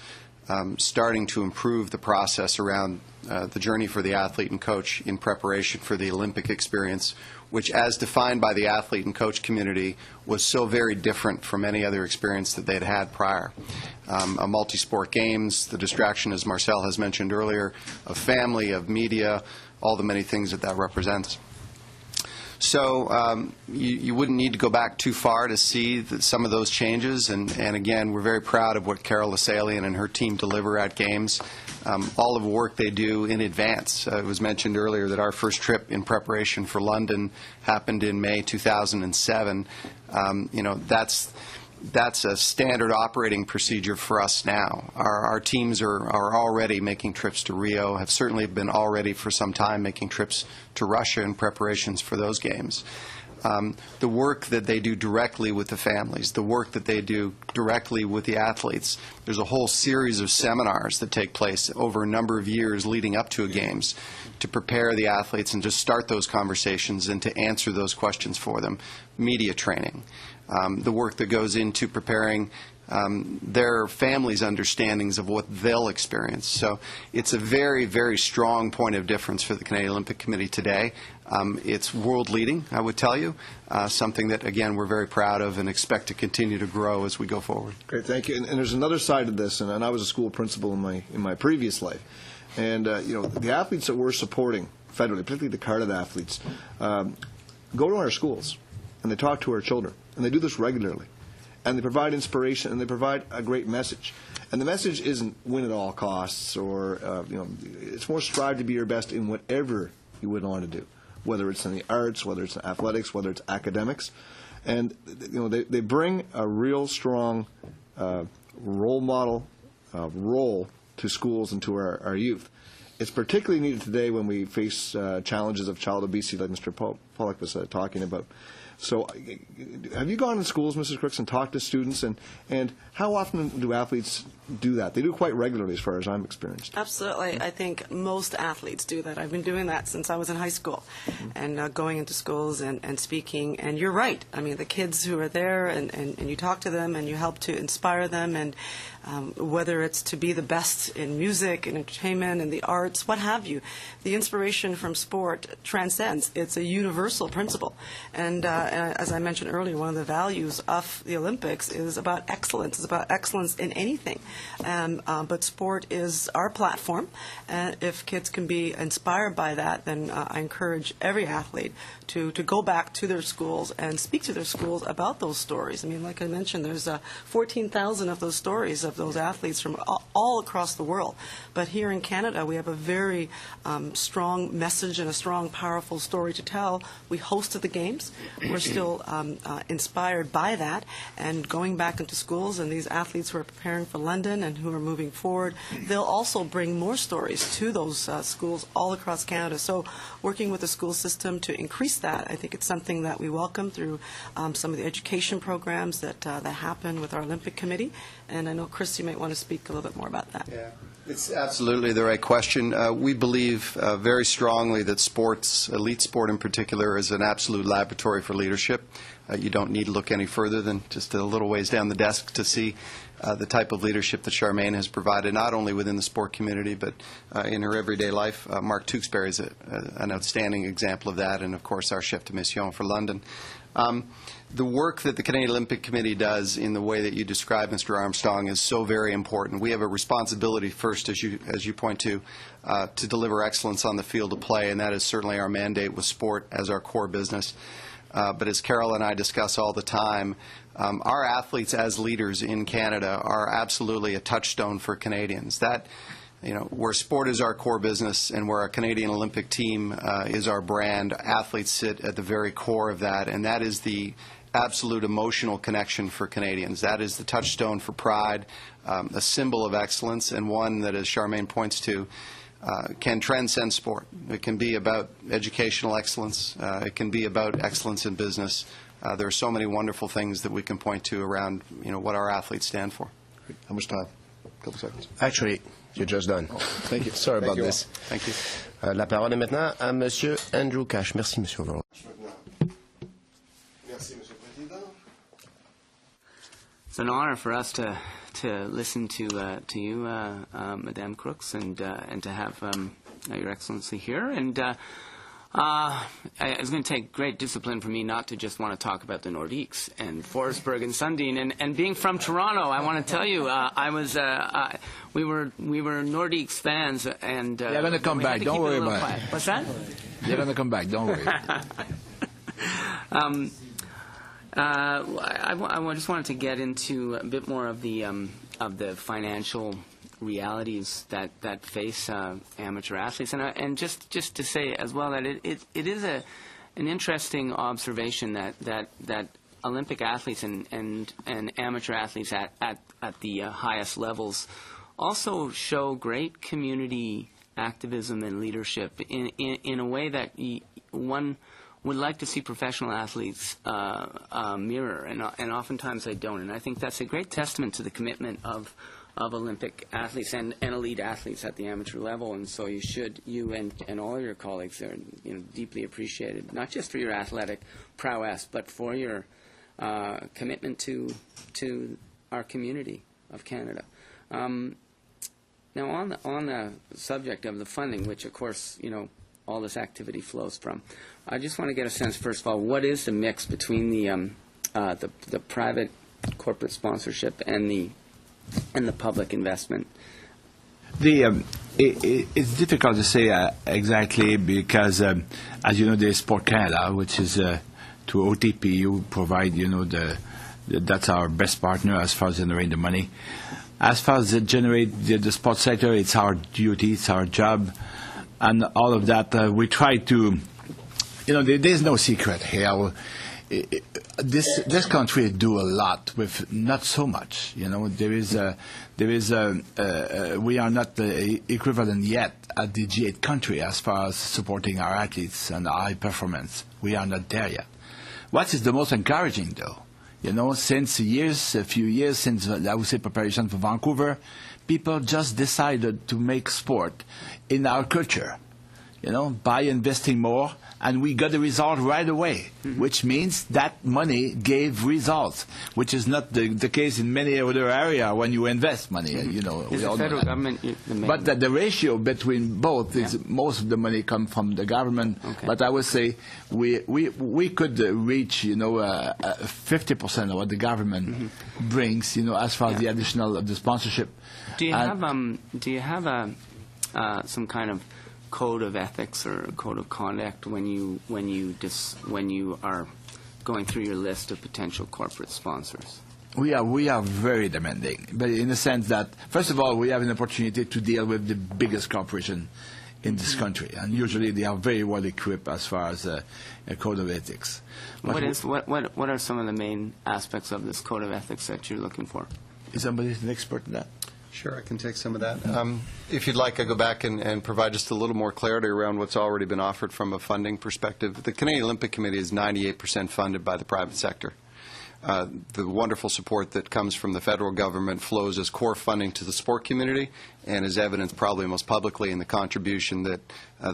S9: starting to improve the process around the journey for the athlete and coach in preparation for the Olympic experience, which, as defined by the athlete and coach community, was so very different from any other experience that they'd had prior. A multi-sport Games, the distraction, as Marcel has mentioned earlier, of family, of media, all the many things that represents. So you wouldn't need to go back too far to see some of those changes. And again, we're very proud of what Carol Lasalian and her team deliver at Games. All of the work they do in advance. It was mentioned earlier that our first trip in preparation for London happened in May 2007. That's a standard operating procedure for us now. Our teams are already making trips to Rio, have certainly been already for some time making trips to Russia in preparations for those Games. the work that they do directly with the families, the work that they do directly with the athletes. There's a whole series of seminars that take place over a number of years leading up to a games to prepare the athletes and to start those conversations and to answer those questions for them. Media training, the work that goes into preparing their families' understandings of what they'll experience. So it's a very, very strong point of difference for the Canadian Olympic Committee today. It's world-leading, I would tell you, something that, again, we're very proud of and expect to continue to grow as we go forward.
S8: Great, thank you. And there's another side of this, and I was a school principal in my previous life. And, the athletes that we're supporting federally, particularly the carded athletes, go to our schools, and they talk to our children, and they do this regularly. And they provide inspiration, and they provide a great message. And the message isn't win at all costs, or it's more strive to be your best in whatever you would want to do, whether it's in the arts, whether it's in athletics, whether it's academics. And they bring a real strong role model role to schools and to our youth. It's particularly needed today when we face challenges of child obesity, like Mr. Pollack was talking about. So have you gone to schools, Mrs. Crooks, and talked to students? And how often do athletes do that? They do quite regularly, as far as I'm experienced.
S5: Absolutely. I think most athletes do that. I've been doing that since I was in high school, and going into schools and speaking. And you're right. I mean, the kids who are there, and you talk to them, and you help to inspire them, and whether it's to be the best in music, in entertainment, in the arts, what have you. The inspiration from sport transcends. It's a universal principle. And as I mentioned earlier, one of the values of the Olympics is about excellence. It's about excellence in anything. But sport is our platform. And if kids can be inspired by that, then I encourage every athlete to go back to their schools and speak to their schools about those stories. I mean, like I mentioned, there's 14,000 of those stories of those athletes from all across the world. But here in Canada, we have a very strong message and a strong, powerful story to tell. We hosted the Games. We're still inspired by that. And going back into schools, and these athletes who are preparing for London and who are moving forward, they'll also bring more stories to those schools all across Canada. So working with the school system to increase that, I think it's something that we welcome through some of the education programs that happen with our Olympic Committee. And I know, Chris, you might want to speak a little bit more about that.
S9: Yeah. It's absolutely the right question. We believe very strongly that sports, elite sport in particular, is an absolute laboratory for leadership. You don't need to look any further than just a little ways down the desk to see the type of leadership that Charmaine has provided, not only within the sport community, but in her everyday life. Mark Tewksbury is an outstanding example of that, and, of course, our chef de mission for London. The work that the Canadian Olympic Committee does in the way that you describe, Mr. Armstrong, is so very important. We have a responsibility first, as you point to deliver excellence on the field of play, and that is certainly our mandate with sport as our core business. But as Carol and I discuss all the time, our athletes as leaders in Canada are absolutely a touchstone for Canadians. That, where sport is our core business and where our Canadian Olympic team is our brand, athletes sit at the very core of that, and that is the absolute emotional connection for Canadians. That is the touchstone for pride, a symbol of excellence, and one that, as Charmaine points to, can transcend sport. It can be about educational excellence. It can be about excellence in business. There are so many wonderful things that we can point to around, what our athletes stand for.
S8: How much time? A couple seconds.
S3: Actually, you're just done.
S8: Thank you.
S3: Sorry
S8: Thank
S3: about
S8: you
S3: this.
S9: Thank you.
S3: La parole est maintenant à Monsieur Andrew Cash. Merci, Monsieur Overall.
S10: It's an honor for us to listen to you, Madame Crooks, and to have Your Excellency here. And it's going to take great discipline for me not to just want to talk about the Nordiques and Forsberg and Sundin. And being from Toronto, I want to tell you, we were Nordiques fans. And
S11: you're going to come back. Don't worry about it.
S10: What's that?
S11: You're going to come back. Don't worry.
S10: I just wanted to get into a bit more of the financial realities that face amateur athletes, and just to say as well that it is an interesting observation that Olympic athletes and amateur athletes at the highest levels also show great community activism and leadership in a way that one would like to see professional athletes mirror, and oftentimes they don't. And I think that's a great testament to the commitment of Olympic athletes and elite athletes at the amateur level. And so you and all your colleagues are deeply appreciated, not just for your athletic prowess, but for your commitment to our community of Canada. Now, on the subject of the funding, which of course all this activity flows from, I just want to get a sense, first of all, what is the mix between the private corporate sponsorship and the public investment?
S4: It's difficult to say exactly because, as you know, there's Sport Canada, which is to OTP. You provide, that's our best partner as far as generating the money. As far as generate the sports sector, it's our duty, it's our job, and all of that. We try to, there's no secret here. This country do a lot with not so much. We are not equivalent yet at the G8 country as far as supporting our athletes and high performance. We are not there yet. What is the most encouraging, though? Since a few years since, I would say, preparation for Vancouver, people just decided to make sport in our culture, by investing more, and we got the result right away, which means that money gave results, which is not the case in many other areas when you invest money.
S10: Is the federal government the main?
S4: But the ratio between both is most of the money come from the government. Okay. But I would say we could reach 50% of what the government brings, as far as the additional of the sponsorship.
S10: Do you have some kind of code of ethics or code of conduct when you are going through your list of potential corporate sponsors?
S4: We are very demanding, but in the sense that, first of all, we have an opportunity to deal with the biggest corporation in this country, and usually they are very well equipped as far as a code of ethics.
S10: What are some of the main aspects of this code of ethics that you're looking for?
S4: Is somebody an expert in that?
S9: Sure, I can take some of that. If you'd like, I'll go back and provide just a little more clarity around what's already been offered from a funding perspective. The Canadian Olympic Committee is 98% funded by the private sector. The wonderful support that comes from the federal government flows as core funding to the sport community and is evidenced probably most publicly in the contribution that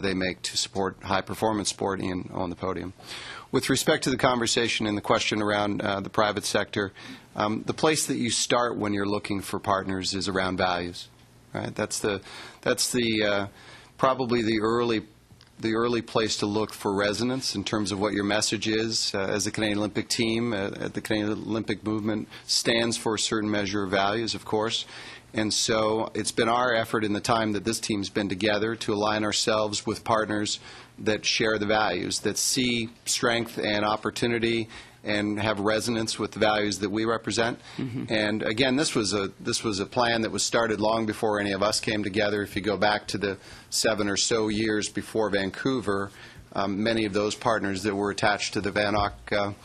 S9: they make to support high-performance sport on the podium. With respect to the conversation and the question around the private sector, the place that you start when you're looking for partners is around values. Right? That's probably the early place to look for resonance in terms of what your message is. As the Canadian Olympic team, the Canadian Olympic movement stands for a certain measure of values, of course. And so it's been our effort in the time that this team's been together to align ourselves with partners that share the values, that see strength and opportunity and have resonance with the values that we represent. And again, this was a plan that was started long before any of us came together. If you go back to the 7 or so years before Vancouver, many of those partners that were attached to the VANOC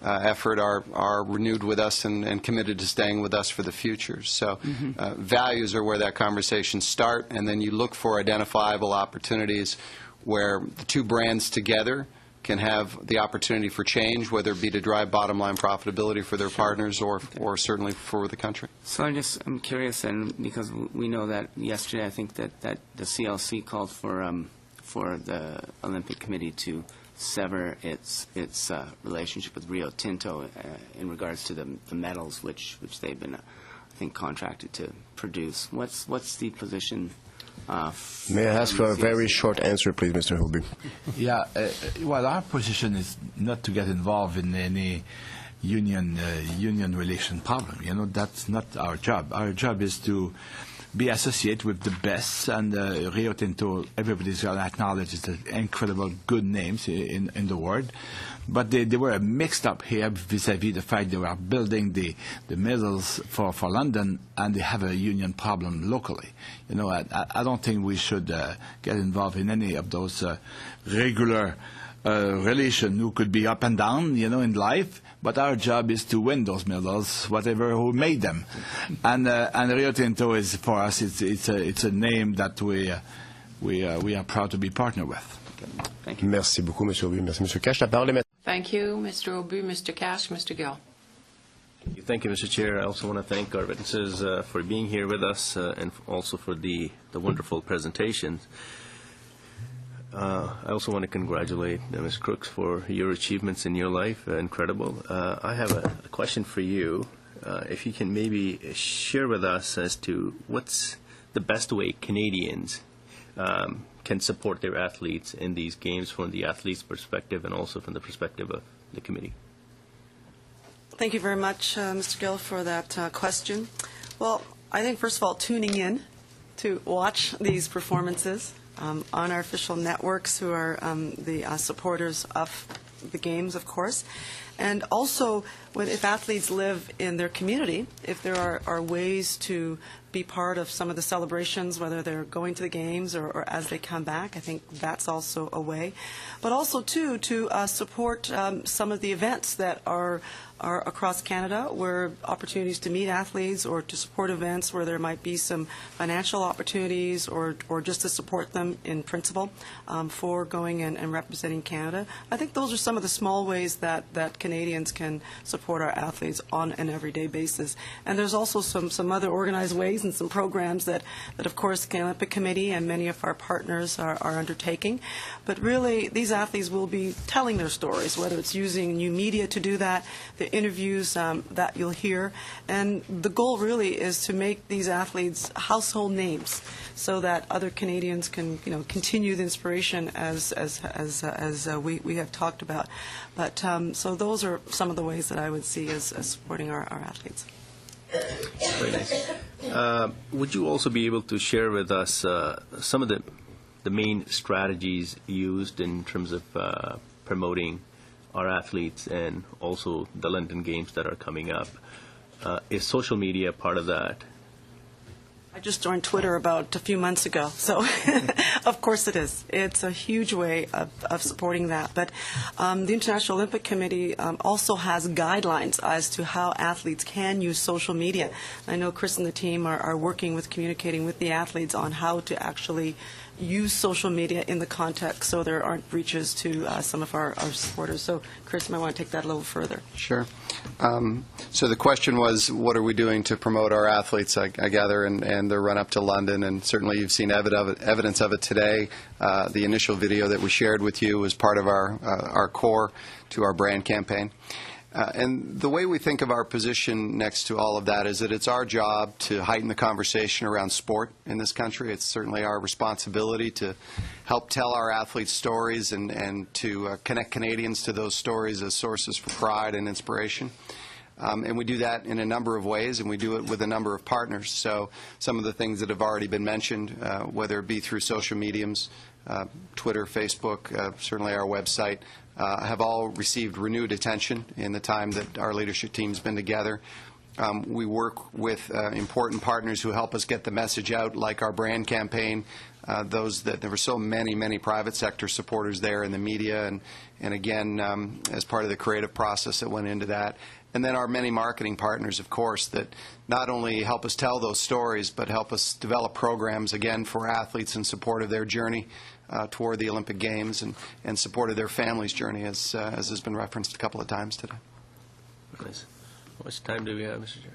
S9: effort are renewed with us and committed to staying with us for the future. So values are where that conversation starts, and then you look for identifiable opportunities where the two brands together can have the opportunity for change, whether it be to drive bottom-line profitability for their partners or certainly for the country.
S10: So I'm curious, and because we know that yesterday I think that the CLC called for the Olympic Committee to sever its relationship with Rio Tinto in regards to the medals which they've been, I think, contracted to produce. What's the position?
S3: May I ask for a very short answer, please, Mr. Holby?
S4: Yeah, well, our position is not to get involved in any union relation problem. That's not our job. Our job is to be associated with the best, and Rio Tinto, everybody's going to acknowledge it's an incredible good names in the world. But they were mixed up here vis-à-vis the fact they were building the medals for London, and they have a union problem locally. I don't think we should get involved in any of those regular relation who could be up and down, in life. But our job is to win those medals, whatever who made them. And Rio Tinto is, for us, it's a name that we are proud to be partnered with.
S10: Thank you.
S3: Merci beaucoup, Monsieur Aubu. Merci, Monsieur Cash. La parole est maintenant.
S1: Thank you, Mr. Aubu, Mr. Cash, Mr. Gill.
S12: Thank you, Mr. Chair. I also want to thank our witnesses for being here with us and also for the wonderful presentations. I also want to congratulate Ms. Crooks for your achievements in your life. Incredible. I have a question for you. If you can maybe share with us as to what's the best way Canadians can support their athletes in these games from the athlete's perspective and also from the perspective of the committee.
S5: Thank you very much, Mr. Gill, for that question. Well, I think, first of all, tuning in to watch these performances on our official networks, who are the supporters of the games, of course. And also, if athletes live in their community, if there are ways to be part of some of the celebrations, whether they're going to the games or as they come back, I think that's also a way. But also, too, to support some of the events that are across Canada, where opportunities to meet athletes or to support events where there might be some financial opportunities or just to support them in principle for going and representing Canada. I think those are some of the small ways that Canadians can support our athletes on an everyday basis. And there's also some other organized ways and some programs that of course, the Olympic Committee and many of our partners are undertaking. But really, these athletes will be telling their stories, whether it's using new media to do that, the interviews that you'll hear. And the goal really is to make these athletes household names so that other Canadians can, continue the inspiration as we have talked about. But so those are some of the ways that I would see as supporting our athletes.
S12: Very nice. Would you also be able to share with us some of the main strategies used in terms of promoting our athletes and also the London Games that are coming up? Is social media part of that?
S5: I just joined Twitter about a few months ago, so of course it is. It's a huge way of supporting that. But the International Olympic Committee also has guidelines as to how athletes can use social media. I know Chris and the team are working with communicating with the athletes on how to actually use social media in the context so there aren't breaches to some of our supporters. So, Chris, you might want to take that a little further. Sure.
S9: So the question was, what are we doing to promote our athletes, I gather, and their run-up to London, and certainly you've seen evidence of it today. The initial video that we shared with you was part of our core to our brand campaign. And the way we think of our position next to all of that is that it's our job to heighten the conversation around sport in this country. It's certainly our responsibility to help tell our athletes' stories and to connect Canadians to those stories as sources for pride and inspiration. And we do that in a number of ways, and we do it with a number of partners. So some of the things that have already been mentioned, whether it be through social mediums, Twitter, Facebook, certainly our website, have all received renewed attention in the time that our leadership team's been together. We work with important partners who help us get the message out, like our brand campaign. There were so many private sector supporters there in the media, and again, as part of the creative process that went into that. And then our many marketing partners, of course, that not only help us tell those stories, but help us develop programs, again, for athletes in support of their journey toward the Olympic Games and support of their family's journey, as has been referenced a couple of times today.
S12: Nice. How much time do we have, Mr. Chair?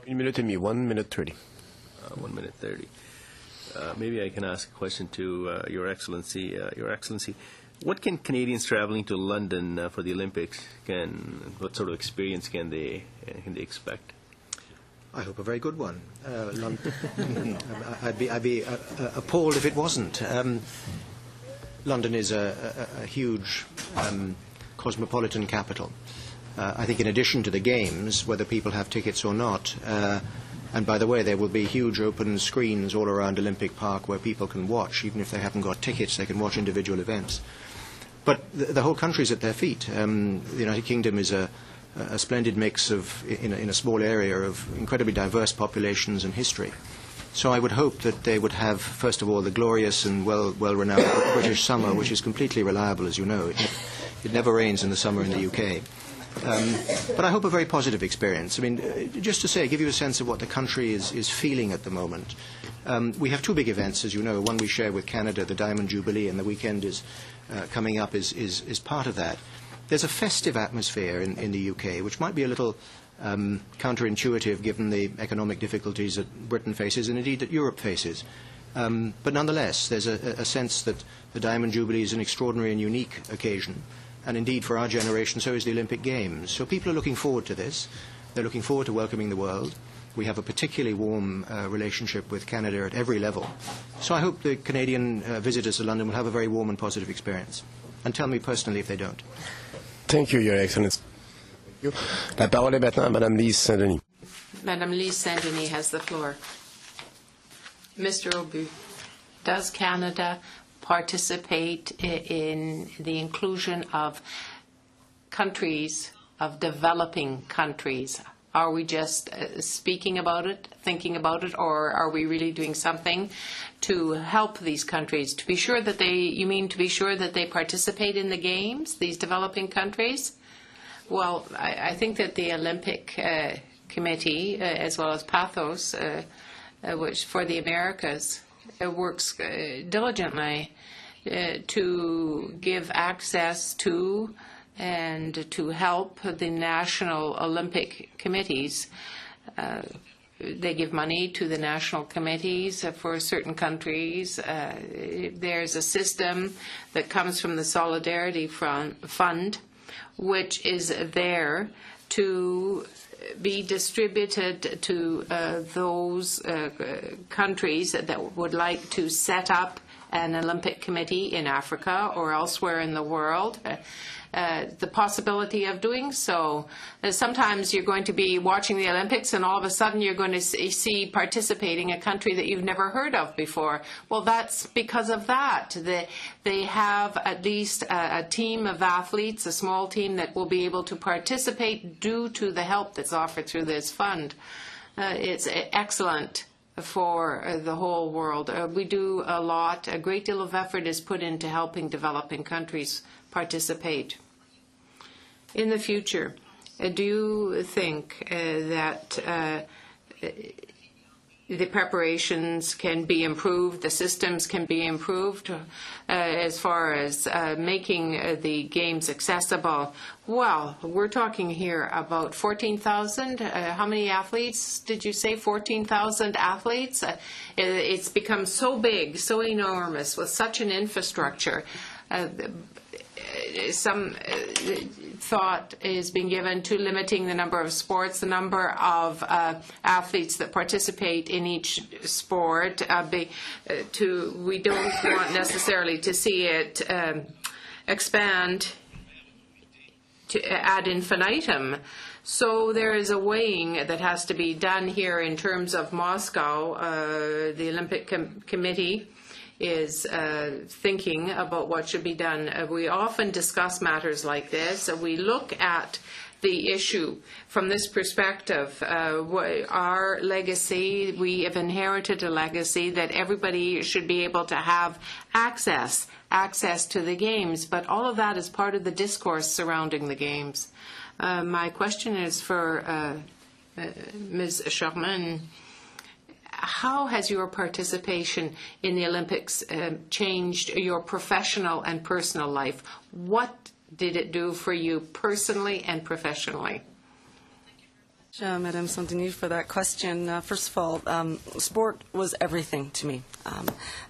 S3: 1 minute and 1 minute 30.
S12: 1 minute 30. Maybe I can ask a question to Your Excellency. Your Excellency, what can Canadians traveling to London for the Olympics what sort of experience can they expect?
S2: I hope a very good one. I'd be appalled if it wasn't. London is a huge cosmopolitan capital. I think in addition to the games, whether people have tickets or not, and by the way, there will be huge open screens all around Olympic Park where people can watch. Even if they haven't got tickets, they can watch individual events. But the whole country is at their feet. The United Kingdom is a splendid mix in a small area of incredibly diverse populations and history. So I would hope that they would have, first of all, the glorious and well-renowned British summer, which is completely reliable, as you know. It never rains in the summer in the UK. But I hope a very positive experience. I mean, just to say, give you a sense of what the country is feeling at the moment. We have two big events, as you know. One we share with Canada, the Diamond Jubilee, and the weekend is coming up is part of that. There's a festive atmosphere in the UK, which might be a little counterintuitive given the economic difficulties that Britain faces and indeed that Europe faces. But nonetheless, there's a sense that the Diamond Jubilee is an extraordinary and unique occasion. And indeed, for our generation, so is the Olympic Games. So people are looking forward to this. They're looking forward to welcoming the world. We have a particularly warm relationship with Canada at every level. So I hope the Canadian visitors to London will have a very warm and positive experience. And tell me personally if they don't.
S3: Thank you, Your Excellency. La parole est maintenant à Madame Lise Saint-Denis.
S1: Madame Lise Saint-Denis has the floor. Mr. Obu, does Canada participate in the inclusion of countries, of developing countries? Are we just speaking about it, thinking about it, or are we really doing something to help these countries? To be sure that you mean to be sure that they participate in the games, these developing countries? Well, I think that the Olympic Committee, as well as Pathos, which for the Americas, works diligently to give access to and to help the national Olympic committees. They give money to the national committees for certain countries. There's a system that comes from the Solidarity Fund, which is there to be distributed to those countries that would like to set up an Olympic committee in Africa or elsewhere in the world. The possibility of doing so. Sometimes you're going to be watching the Olympics and all of a sudden you're going to see participating a country that you've never heard of before. Well, that's because of that. They have at least a team of athletes, a small team that will be able to participate due to the help that's offered through this fund. It's excellent for the whole world. We do a lot. A great deal of effort is put into helping developing countries participate. In the future, do you think that the preparations can be improved, the systems can be improved as far as making the games accessible? Well, we're talking here about 14,000. How many athletes did you say? 14,000 athletes? It's become so big, so enormous, with such an infrastructure. Some thought is being given to limiting the number of sports, the number of athletes that participate in each sport. We don't want necessarily to see it expand to ad infinitum. So there is a weighing that has to be done here in terms of Moscow. The Olympic Committee is thinking about what should be done. We often discuss matters like this. We look at the issue from this perspective. Our legacy, we have inherited a legacy that everybody should be able to have access to the games, but all of that is part of the discourse surrounding the games. My question is for Ms. Charman. How has your participation in the Olympics changed your professional and personal life? What did it do for you personally and professionally?
S5: Madame Saint-Denis, for that question. First of all, sport was everything to me.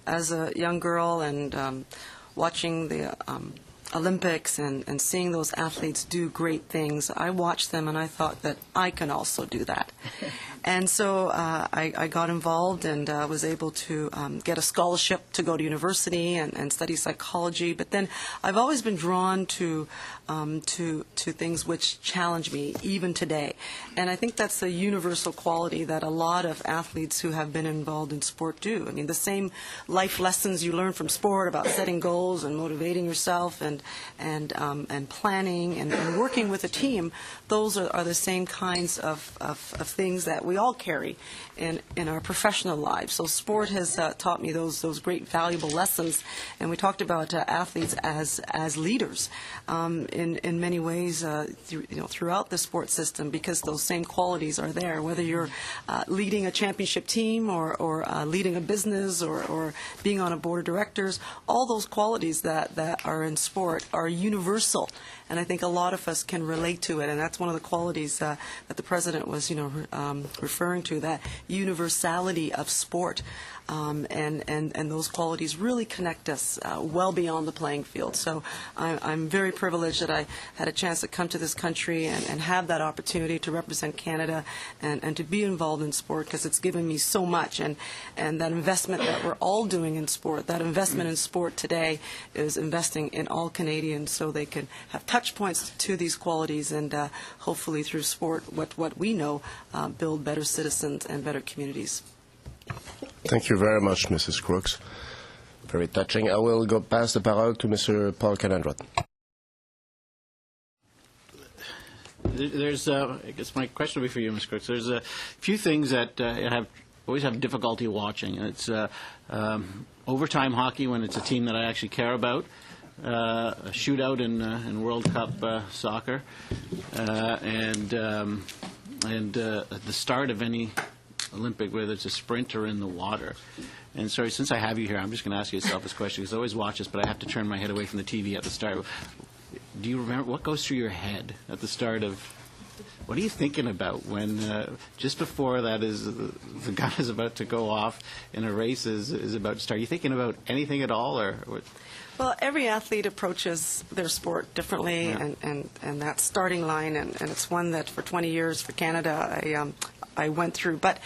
S5: As a young girl and watching the Olympics and seeing those athletes do great things, I watched them and I thought that I can also do that. And so I got involved and was able to get a scholarship to go to university and study psychology. But then I've always been drawn to things which challenge me, even today. And I think that's a universal quality that a lot of athletes who have been involved in sport do. I mean, the same life lessons you learn from sport about setting goals and motivating yourself and planning and working with a team, those are the same kinds of things that we we all carry in our professional lives. So sport has taught me those great valuable lessons. And we talked about athletes as leaders in many ways throughout the sports system, because those same qualities are there, whether you're leading a championship team or leading a business or being on a board of directors. All those qualities that are in sport are universal, and I think a lot of us can relate to it, and that's one of the qualities that the President was referring to, that universality of sport. And those qualities really connect us well beyond the playing field. So I'm very privileged that I had a chance to come to this country and have that opportunity to represent Canada and to be involved in sport, because it's given me so much. And that investment that we're all doing in sport, that investment in sport today is investing in all Canadians so they can have touch points to these qualities and hopefully through sport, what we know, build better citizens and better communities.
S3: Thank you very much, Mrs. Crooks. Very touching. I will go pass the parole to Mr. Paul Canandrot.
S6: There's, I guess my question will be for you, Ms. Crooks. There's a few things that I always have difficulty watching. It's overtime hockey when it's a team that I actually care about, a shootout in World Cup soccer, and at the start of any Olympic, whether it's a sprint or in the water. And sorry, since I have you here, I'm just going to ask you a selfish question, because I always watch this, but I have to turn my head away from the TV at the start. Do you remember what goes through your head at the start of? What are you thinking about when just before that is the gun is about to go off and a race is about to start? Are you thinking about anything at all, or?
S5: Well, every athlete approaches their sport differently,
S6: Yeah.
S5: and that starting line, and it's one that for 20 years for Canada I went through. But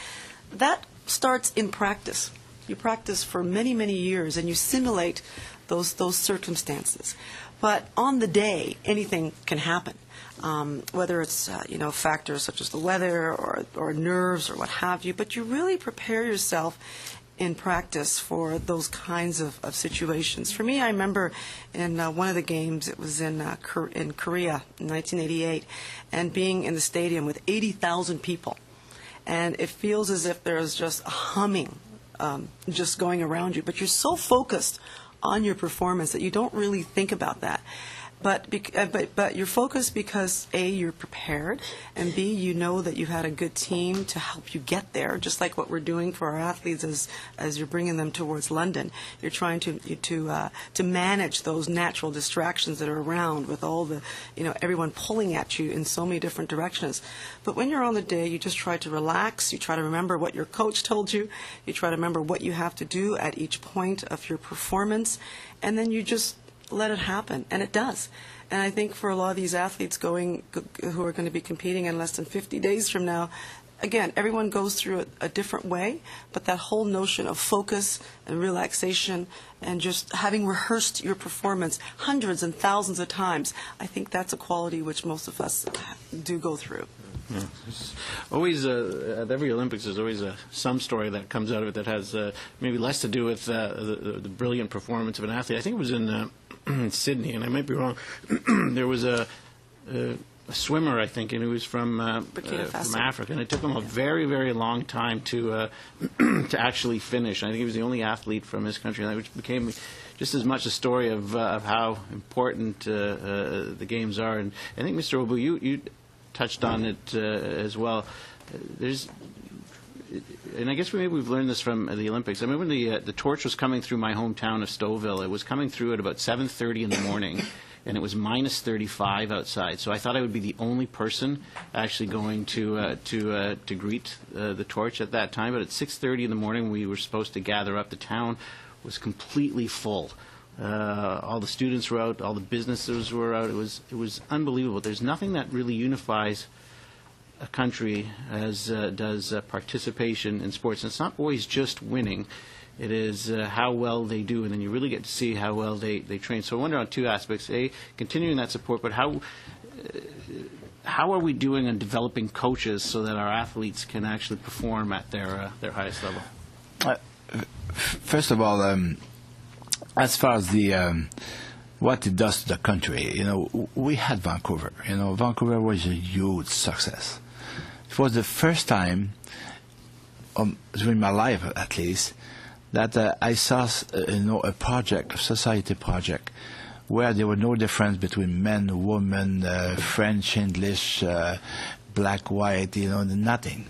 S5: that starts in practice. You practice for many, many years, and you simulate those circumstances. But on the day, anything can happen, whether it's factors such as the weather or nerves or what have you. But you really prepare yourself in practice for those kinds of situations. For me, I remember in one of the games, it was in Korea in 1988, and being in the stadium with 80,000 people. And it feels as if there's just a humming just going around you. But you're so focused on your performance that you don't really think about that. But you're focused because, A, you're prepared, and B, you know that you had a good team to help you get there, just like what we're doing for our athletes as you're bringing them towards London. You're trying to manage those natural distractions that are around with all the, everyone pulling at you in so many different directions. But when you're on the day, you just try to relax. You try to remember what your coach told you. You try to remember what you have to do at each point of your performance, and then you just let it happen, and it does. And I think for a lot of these athletes who are going to be competing in less than 50 days from now, again, everyone goes through it a different way, but that whole notion of focus and relaxation and just having rehearsed your performance hundreds and thousands of times, I think that's a quality which most of us do go through.
S6: Yeah. Always, at every Olympics, there's always some story that comes out of it that has maybe less to do with the brilliant performance of an athlete. I think it was in Sydney, and I might be wrong. There was a swimmer, I think, and he was from Africa, and it took him a very, very long time to actually finish. I think he was the only athlete from his country, which became just as much a story of how important the games are. And I think, Mr. Obu, you touched on it as well. And I guess maybe we've learned this from the Olympics. I remember when the torch was coming through my hometown of Stouffville. It was coming through at about 7:30 in the morning, and it was minus 35 outside. So I thought I would be the only person actually going to greet the torch at that time. But at 6:30 in the morning, we were supposed to gather up. The town was completely full. All the students were out. All the businesses were out. It was unbelievable. There's nothing that really unifies a country as does participation in sports. And it's not always just winning. It is how well they do, and then you really get to see how well they train. So I wonder on two aspects: A, continuing that support, but how are we doing on developing coaches so that our athletes can actually perform at their highest level?
S11: First of all, as far as what it does to the country, we had Vancouver. Vancouver was a huge success. it was the first time, during my life at least, that I saw a project, a society project, where there was no difference between men, women, French, English, black, white, nothing.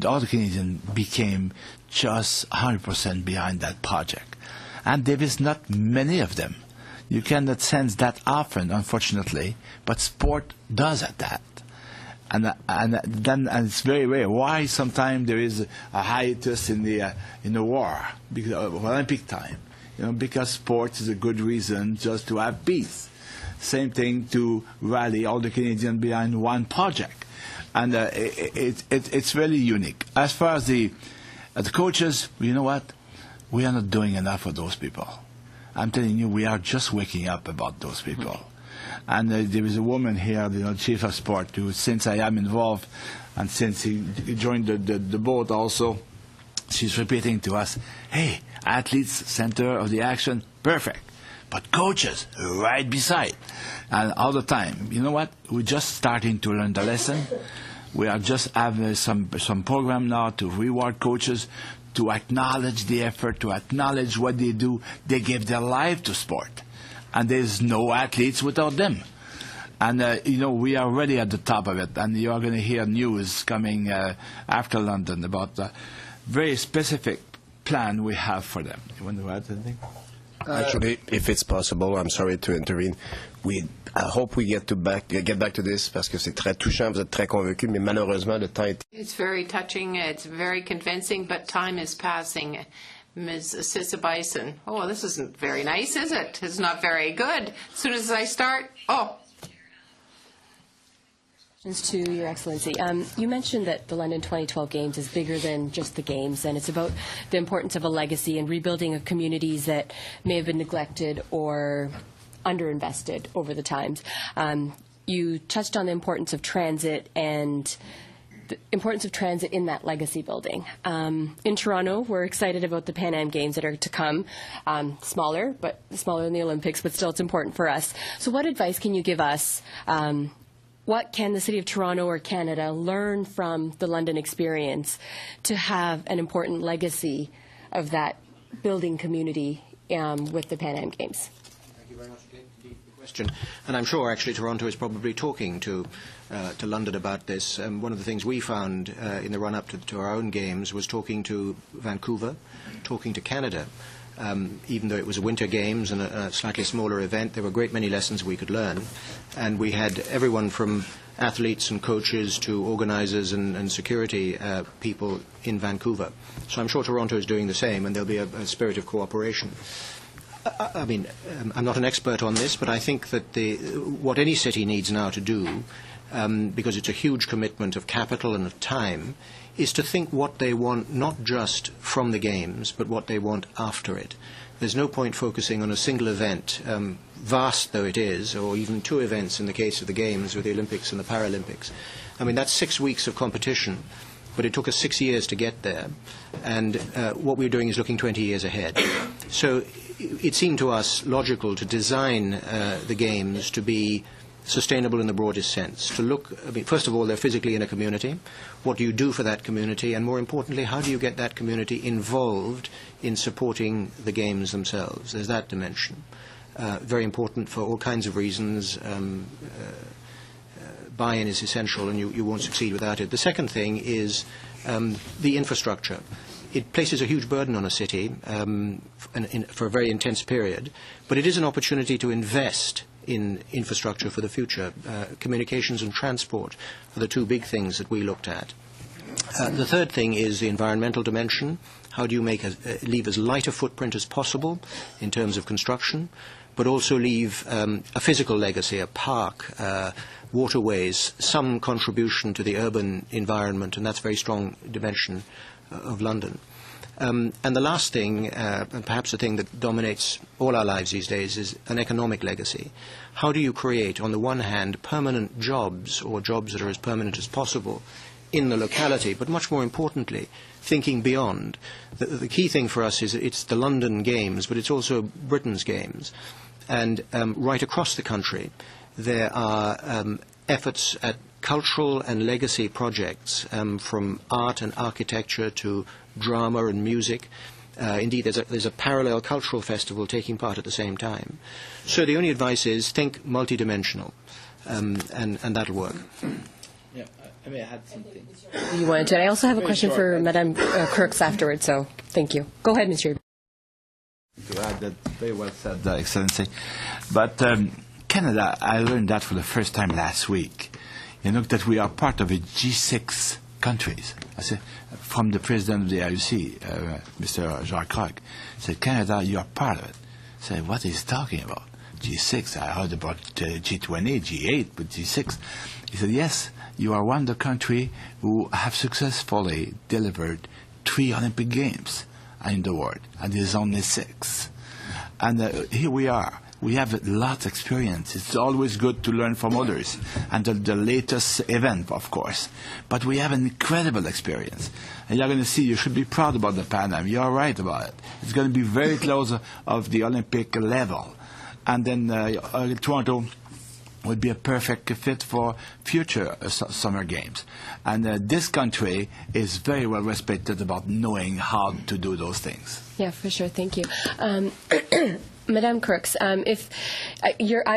S11: All the Canadians became just 100% behind that project. And there is not many of them. You cannot sense that often, unfortunately, but sport does at that. And it's very rare. Why sometimes there is a hiatus in the war, because of Olympic time? Because sport is a good reason just to have peace. Same thing to rally all the Canadians behind one project. And it's really unique. As far as the coaches, you know what? We are not doing enough for those people. I'm telling you, we are just waking up about those people. And there is a woman here, the chief of sport, who, since I am involved, and since he joined the board also, she's repeating to us, hey, athletes, center of the action, perfect. But coaches, right beside. And all the time, you know what? We're just starting to learn the lesson. We are just having some program now to reward coaches, to acknowledge the effort, to acknowledge what they do. They give their life to sport. And there's no athletes without them. And, we are already at the top of it. And you are going to hear news coming after London about the very specific plan we have for them. You want to add anything?
S3: Actually, if it's possible, I'm sorry to intervene. I hope we get back to this, parce que c'est très touchant, vous êtes très convaincus, mais malheureusement, le temps est...
S1: It's very touching, it's very convincing, but time is passing. Ms. Sissa Bison, oh, this isn't very nice, is it? It's not very good. As soon as I start,
S13: To Your Excellency. You mentioned that the London 2012 Games is bigger than just the Games, and it's about the importance of a legacy and rebuilding of communities that may have been neglected or underinvested over the times. You touched on the importance of transit and the importance of transit in that legacy building. In Toronto, we're excited about the Pan Am Games that are to come. Smaller than the Olympics, but still it's important for us. So what advice can you give us? What can the City of Toronto or Canada learn from the London experience to have an important legacy of that building community with the Pan Am Games?
S2: Thank you very much for the question. And I'm sure, actually, Toronto is probably talking to London about this. One of the things we found in the run-up to our own games was talking to Vancouver, talking to Canada. Even though it was a Winter Games and a slightly smaller event, there were a great many lessons we could learn. And we had everyone from athletes and coaches to organisers and security people in Vancouver. So I'm sure Toronto is doing the same, and there'll be a spirit of cooperation. I'm not an expert on this, but I think that what any city needs now to do, because it's a huge commitment of capital and of time, is to think what they want not just from the Games, but what they want after it. There's no point focusing on a single event, vast though it is, or even two events in the case of the Games with the Olympics and the Paralympics. That's 6 weeks of competition, but it took us 6 years to get there. And what we're doing is looking 20 years ahead. So it seemed to us logical to design the Games to be sustainable in the broadest sense. To look, first of all, they're physically in a community. What do you do for that community? And more importantly, how do you get that community involved in supporting the Games themselves? There's that dimension. Very important for all kinds of reasons. Buy-in is essential, and you won't succeed without it. The second thing is the infrastructure. It places a huge burden on a city for a very intense period, but it is an opportunity to invest in infrastructure for the future. Communications and transport are the two big things that we looked at. The third thing is the environmental dimension. How do you leave as light a footprint as possible in terms of construction, but also leave a physical legacy, a park, waterways, some contribution to the urban environment, and that's a very strong dimension of London. And the last thing, and perhaps the thing that dominates all our lives these days, is an economic legacy. How do you create, on the one hand, permanent jobs, or jobs that are as permanent as possible, in the locality, but much more importantly, thinking beyond. The key thing for us is it's the London Games, but it's also Britain's Games. And right across the country, there are efforts at cultural and legacy projects, from art and architecture to drama and music. Indeed, there's a parallel cultural festival taking part at the same time. So the only advice is think multidimensional, and that'll work.
S11: Yeah, I may add something.
S13: You wanted to. I also have a question for Madame Crooks afterwards, so thank you. Go ahead, Mr.
S11: To add that, very well said, Excellency. But Canada, I learned that for the first time last week. You know that we are part of a G6 countries. I said, from the president of the IOC, Mr. Jacques Roch, said, Canada, you are part of it. I said, what is he talking about? G6, I heard about G20, G8, but G6. He said, yes, you are one of the countries who have successfully delivered 3 Olympic Games in the world, and there's only 6. And here we are. We have lots of experience. It's always good to learn from others, and the latest event, of course. But we have an incredible experience. And you're going to see, you should be proud about the Pan Am. You're right about it. It's going to be very close of the Olympic level. And then Toronto would be a perfect fit for future summer games. And this country is very well respected about knowing how to do those things.
S13: Yeah, for sure. Thank you. Madame Crooks, I'm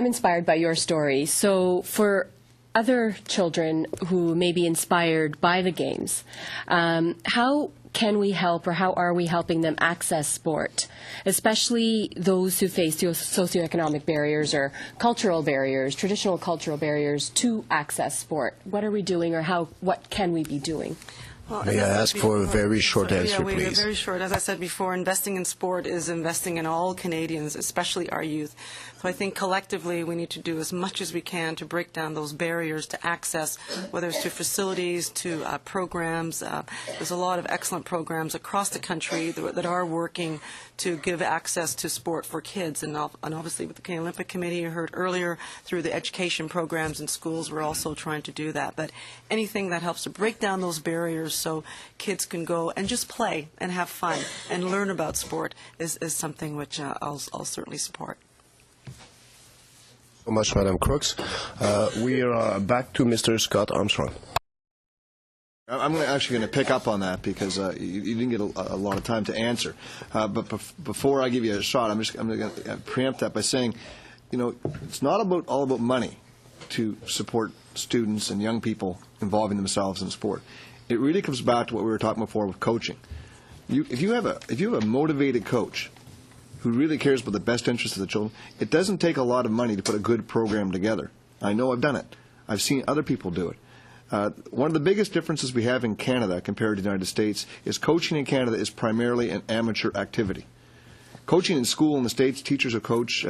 S13: inspired by your story. So for other children who may be inspired by the games, how can we help, or how are we helping them access sport, especially those who face socioeconomic barriers or cultural barriers, traditional cultural barriers to access sport? What are we doing, or what can we be doing?
S5: Well,
S3: may I ask for a very short answer, please?
S5: Very short. As I said before, investing in sport is investing in all Canadians, especially our youth. So I think collectively we need to do as much as we can to break down those barriers to access, whether it's to facilities, to programs. There's a lot of excellent programs across the country that are working to give access to sport for kids. And obviously with the Canadian Olympic Committee, you heard earlier, through the education programs in schools, we're also trying to do that. But anything that helps to break down those barriers so kids can go and just play and have fun and learn about sport is something which I'll certainly support.
S3: So much, Madam Crooks. We are back to Mr. Scott Armstrong.
S8: I'm actually going to pick up on that because you didn't get a lot of time to answer. But before I give you a shot, I'm going to preempt that by saying, it's not all about money to support students and young people involving themselves in sport. It really comes back to what we were talking before with coaching. If you have a motivated coach who really cares about the best interests of the children, it doesn't take a lot of money to put a good program together. I know I've done it. I've seen other people do it. One of the biggest differences we have in Canada compared to the United States is coaching in Canada is primarily an amateur activity. Coaching in school in the States, teachers who coach,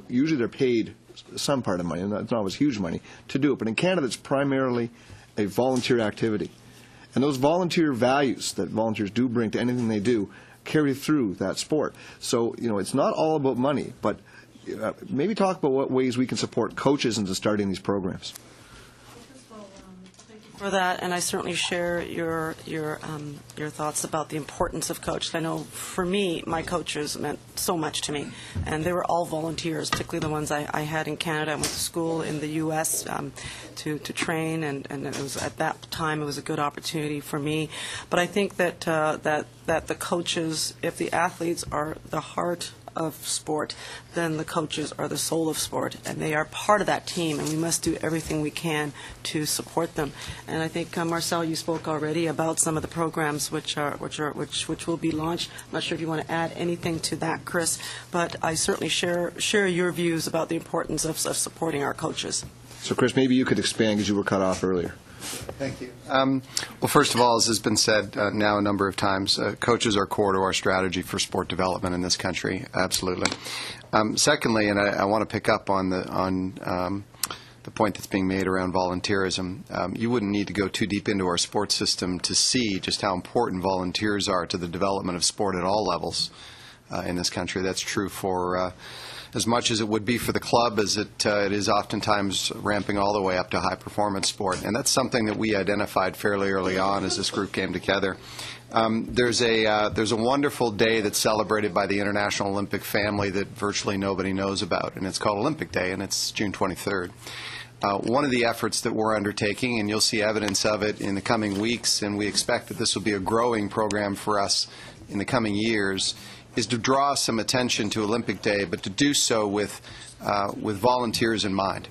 S8: usually they're paid some part of money, and it's not always huge money, to do it. But in Canada, it's primarily a volunteer activity. And those volunteer values that volunteers do bring to anything they do carry through that sport. So, it's not all about money, but maybe talk about what ways we can support coaches into starting these programs.
S5: For that, and I certainly share your thoughts about the importance of coaches. I know for me, my coaches meant so much to me, and they were all volunteers, particularly the ones I had in Canada. I went to school in the U.S. To train, and it was at that time it was a good opportunity for me. But I think that that the coaches, if the athletes are the heart of sport, then the coaches are the soul of sport, and they are part of that team, and we must do everything we can to support them. And I think Marcel, you spoke already about some of the programs which will be launched. I'm not sure if you want to add anything to that, Chris, but I certainly share your views about the importance of supporting our coaches.
S8: So, Chris, maybe you could expand because you were cut off earlier.
S9: Thank you. Well, first of all, as has been said now a number of times, coaches are core to our strategy for sport development in this country. Absolutely. Secondly, and I want to pick up on the point that's being made around volunteerism. You wouldn't need to go too deep into our sports system to see just how important volunteers are to the development of sport at all levels in this country. That's true for as much as it would be for the club as it is oftentimes ramping all the way up to high-performance sport. And that's something that we identified fairly early on as this group came together. There's a wonderful day that's celebrated by the International Olympic family that virtually nobody knows about, and it's called Olympic Day, and it's June 23rd. One of the efforts that we're undertaking, and you'll see evidence of it in the coming weeks, and we expect that this will be a growing program for us in the coming years, is to draw some attention to Olympic Day, but to do so with volunteers in mind.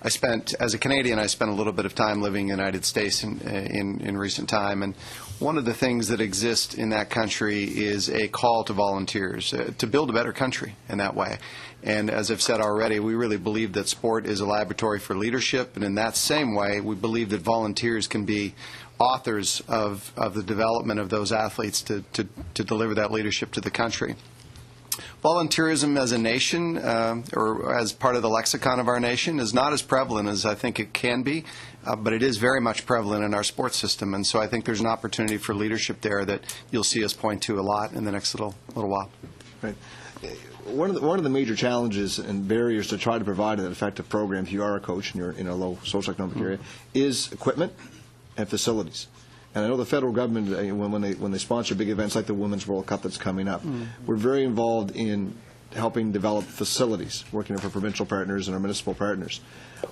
S9: As a Canadian, I spent a little bit of time living in the United States in recent time, and one of the things that exists in that country is a call to volunteers to build a better country in that way. And as I've said already, we really believe that sport is a laboratory for leadership, and in that same way, we believe that volunteers can be authors of the development of those athletes to deliver that leadership to the country. Volunteerism as a nation, or as part of the lexicon of our nation, is not as prevalent as I think it can be, but it is very much prevalent in our sports system, and so I think there's an opportunity for leadership there that you'll see us point to a lot in the next little while.
S8: Right. One of the major challenges and barriers to try to provide an effective program, if you are a coach and you're in a low socioeconomic area, is equipment and facilities. And I know the federal government, when they sponsor big events like the Women's World Cup that's coming up, we're very involved in helping develop facilities, working with our provincial partners and our municipal partners.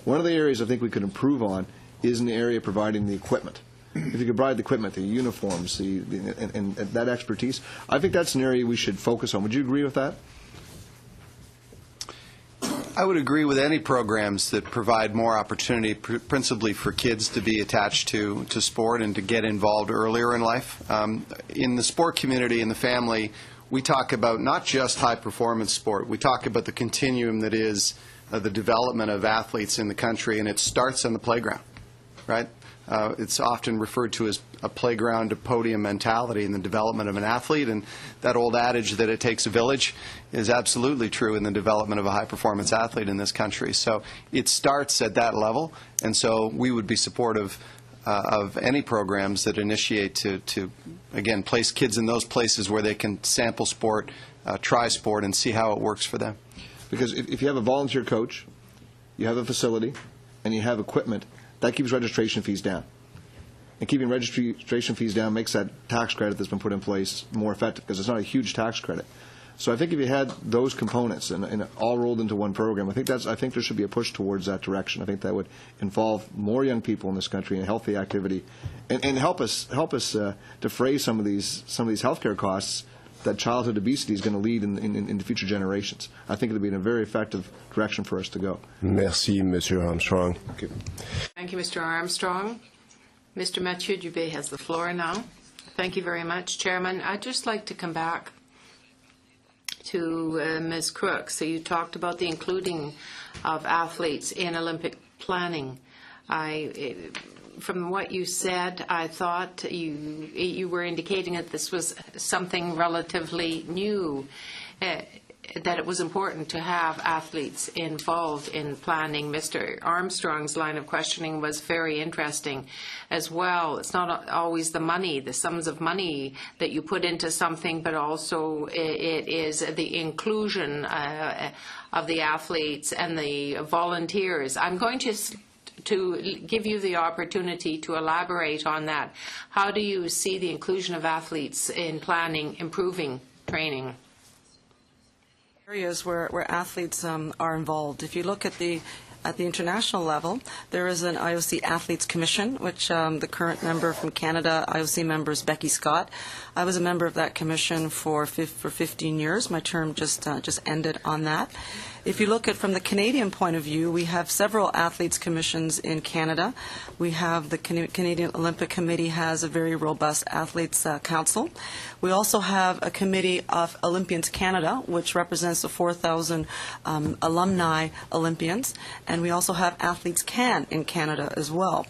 S8: One of the areas I think we could improve on is in the area of providing the equipment. If you could provide the equipment, the uniforms, and that expertise, I think that's an area we should focus on. Would you agree with that?
S9: I would agree with any programs that provide more opportunity, principally for kids to be attached to sport and to get involved earlier in life. In the sport community and the family, we talk about not just high-performance sport. We talk about the continuum that is the development of athletes in the country, and it starts on the playground, right? It's often referred to as a playground to podium mentality in the development of an athlete, and that old adage that it takes a village is absolutely true in the development of a high-performance athlete in this country. So it starts at that level, and so we would be supportive of any programs that initiate to again, place kids in those places where they can sample sport, try sport, and see how it works for them.
S8: Because if you have a volunteer coach, you have a facility, and you have equipment, that keeps registration fees down. And keeping registration fees down makes that tax credit that's been put in place more effective, because it's not a huge tax credit. So I think if you had those components and all rolled into one program, I think there should be a push towards that direction. I think that would involve more young people in this country in healthy activity, and help us defray some of these healthcare costs that childhood obesity is going to lead in the future generations. I think it would be in a very effective direction for us to go.
S3: Merci, Monsieur Armstrong.
S8: Thank you.
S1: Thank you, Mr. Armstrong. Mr. Mathieu Dubé has the floor now. Thank you very much, Chairman. I'd just like to come back to Ms. Crooks. So you talked about the including of athletes in Olympic planning. From what you said, I thought you were indicating that this was something relatively new, that it was important to have athletes involved in planning. Mr. Armstrong's line of questioning was very interesting as well. It's not always the money, the sums of money that you put into something, but also it is the inclusion of the athletes and the volunteers. I'm going to give you the opportunity to elaborate on that. How do you see the inclusion of athletes in planning, improving training?
S5: Areas where athletes are involved. If you look at the international level, there is an IOC Athletes Commission, which the current member from Canada, IOC member, is Becky Scott. I was a member of that commission for 15 years. My term just ended on that. If you look at from the Canadian point of view, we have several athletes commissions in Canada. We have the Canadian Olympic Committee has a very robust athletes council. We also have a committee of Olympians Canada, which represents the 4,000 alumni Olympians, and we also have Athletes Can in Canada as well.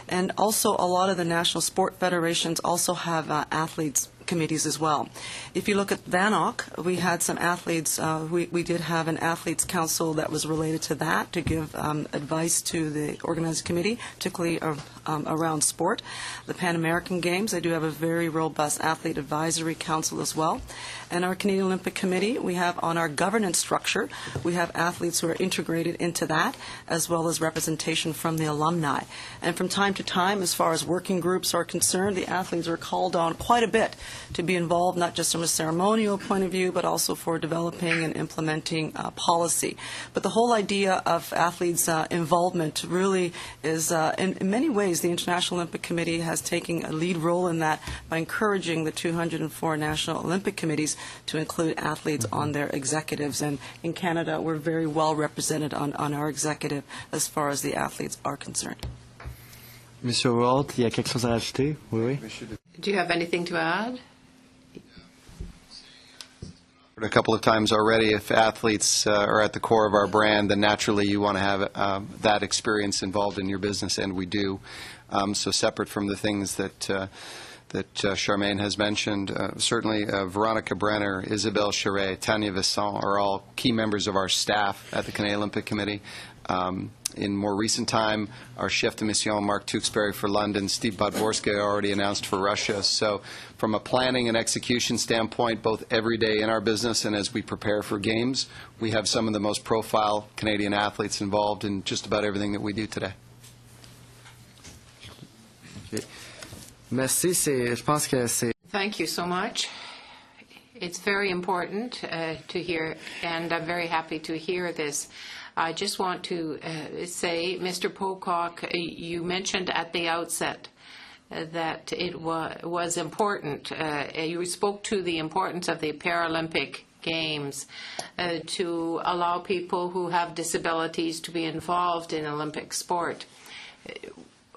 S5: And also a lot of the national sport federations also have athletes committees as well. If you look at VANOC, we had some athletes, we did have an athletes council that was related to that to give advice to the organizing committee, particularly around sport. The Pan American Games, they do have a very robust athlete advisory council as well. And our Canadian Olympic Committee, we have on our governance structure, we have athletes who are integrated into that, as well as representation from the alumni. And from time to time, as far as working groups are concerned, the athletes are called on quite a bit to be involved not just from a ceremonial point of view, but also for developing and implementing policy. But the whole idea of athletes' involvement really is, in many ways, the International Olympic Committee has taken a lead role in that by encouraging the 204 National Olympic Committees to include athletes on their executives. And in Canada, we're very well represented on our executive as far as the athletes are concerned.
S14: Monsieur Walt, il y a quelque chose à ajouter? Oui, oui.
S1: Do you have anything to add?
S9: A couple of times already, if athletes are at the core of our brand, then naturally you want to have that experience involved in your business, and we do. So separate from the things that Charmaine has mentioned, certainly Veronica Brenner, Isabelle Charret, Tanya Visson are all key members of our staff at the Canadian Olympic Committee. In more recent time, our chef de mission, Mark Tewksbury, for London, Steve Podborski already announced for Russia. So from a planning and execution standpoint, both every day in our business and as we prepare for games, we have some of the most profile Canadian athletes involved in just about everything that we do today.
S14: Merci, je pense que c'est...
S1: Thank you so much. It's very important to hear, and I'm very happy to hear this. I just want to say, Mr. Pocock, you mentioned at the outset that it was important. You spoke to the importance of the Paralympic Games to allow people who have disabilities to be involved in Olympic sport.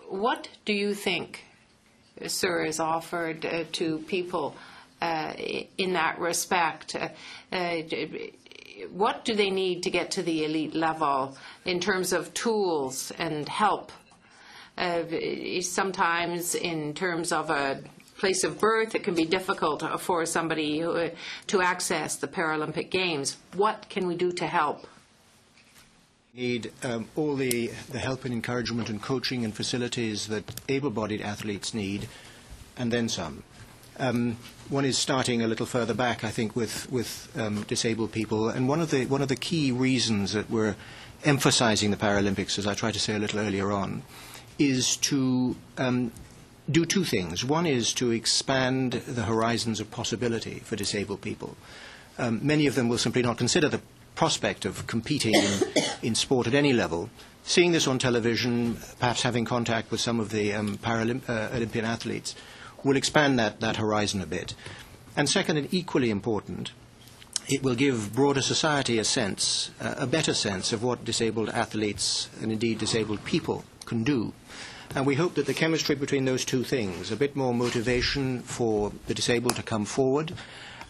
S1: What do you think, sir, is offered to people in that respect? What do they need to get to the elite level in terms of tools and help? Sometimes in terms of a place of birth, it can be difficult for somebody to access the Paralympic Games. What can we do to help?
S2: We need all the help and encouragement and coaching and facilities that able-bodied athletes need, and then some. One is starting a little further back, I think, with disabled people. And one of the key reasons that we're emphasizing the Paralympics, as I tried to say a little earlier on, is to do two things. One is to expand the horizons of possibility for disabled people. Many of them will simply not consider the prospect of competing in sport at any level. Seeing this on television, perhaps having contact with some of the Olympian athletes, will expand that horizon a bit. And second, and equally important, it will give broader society a sense, a better sense of what disabled athletes and indeed disabled people can do. And we hope that the chemistry between those two things, a bit more motivation for the disabled to come forward,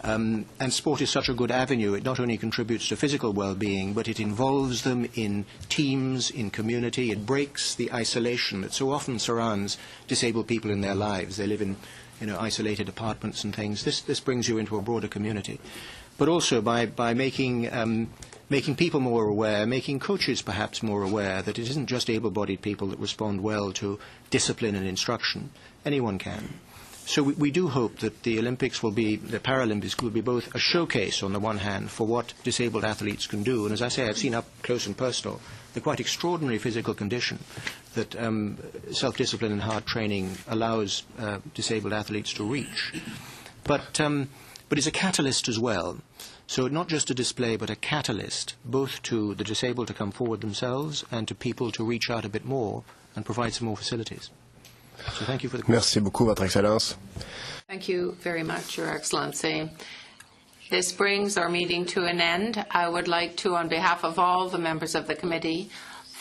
S2: and sport is such a good avenue. It not only contributes to physical well-being, but it involves them in teams, in community. It breaks the isolation that so often surrounds disabled people in their lives. They live in isolated apartments and things. This brings you into a broader community. But also by making people more aware, making coaches perhaps more aware that it isn't just able-bodied people that respond well to discipline and instruction. Anyone can. So we do hope that the Paralympics will be both a showcase on the one hand for what disabled athletes can do, and as I say, I've seen up close and personal the quite extraordinary physical condition that self-discipline and hard training allows disabled athletes to reach. But it's a catalyst as well. So not just a display, but a catalyst, both to the disabled to come forward themselves and to people to reach out a bit more and provide some more facilities. So thank you for the question.
S3: Merci beaucoup, Votre Excellence.
S1: Thank you very much, Your Excellency. This brings our meeting to an end. I would like to, on behalf of all the members of the committee,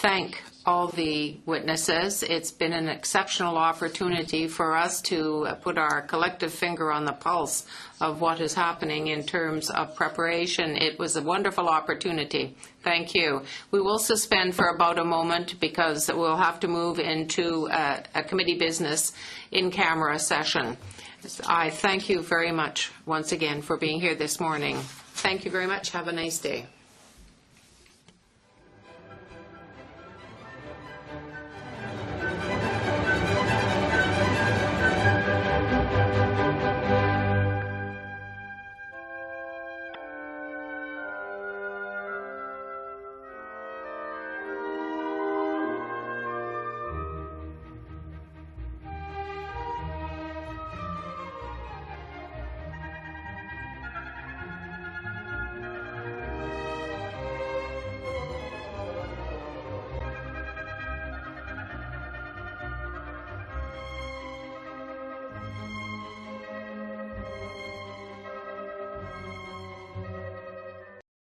S1: thank all the witnesses. It's been an exceptional opportunity for us to put our collective finger on the pulse of what is happening in terms of preparation. It was a wonderful opportunity. Thank you. We will suspend for about a moment because we'll have to move into a committee business in-camera session. I thank you very much once again for being here this morning. Thank you very much. Have a nice day.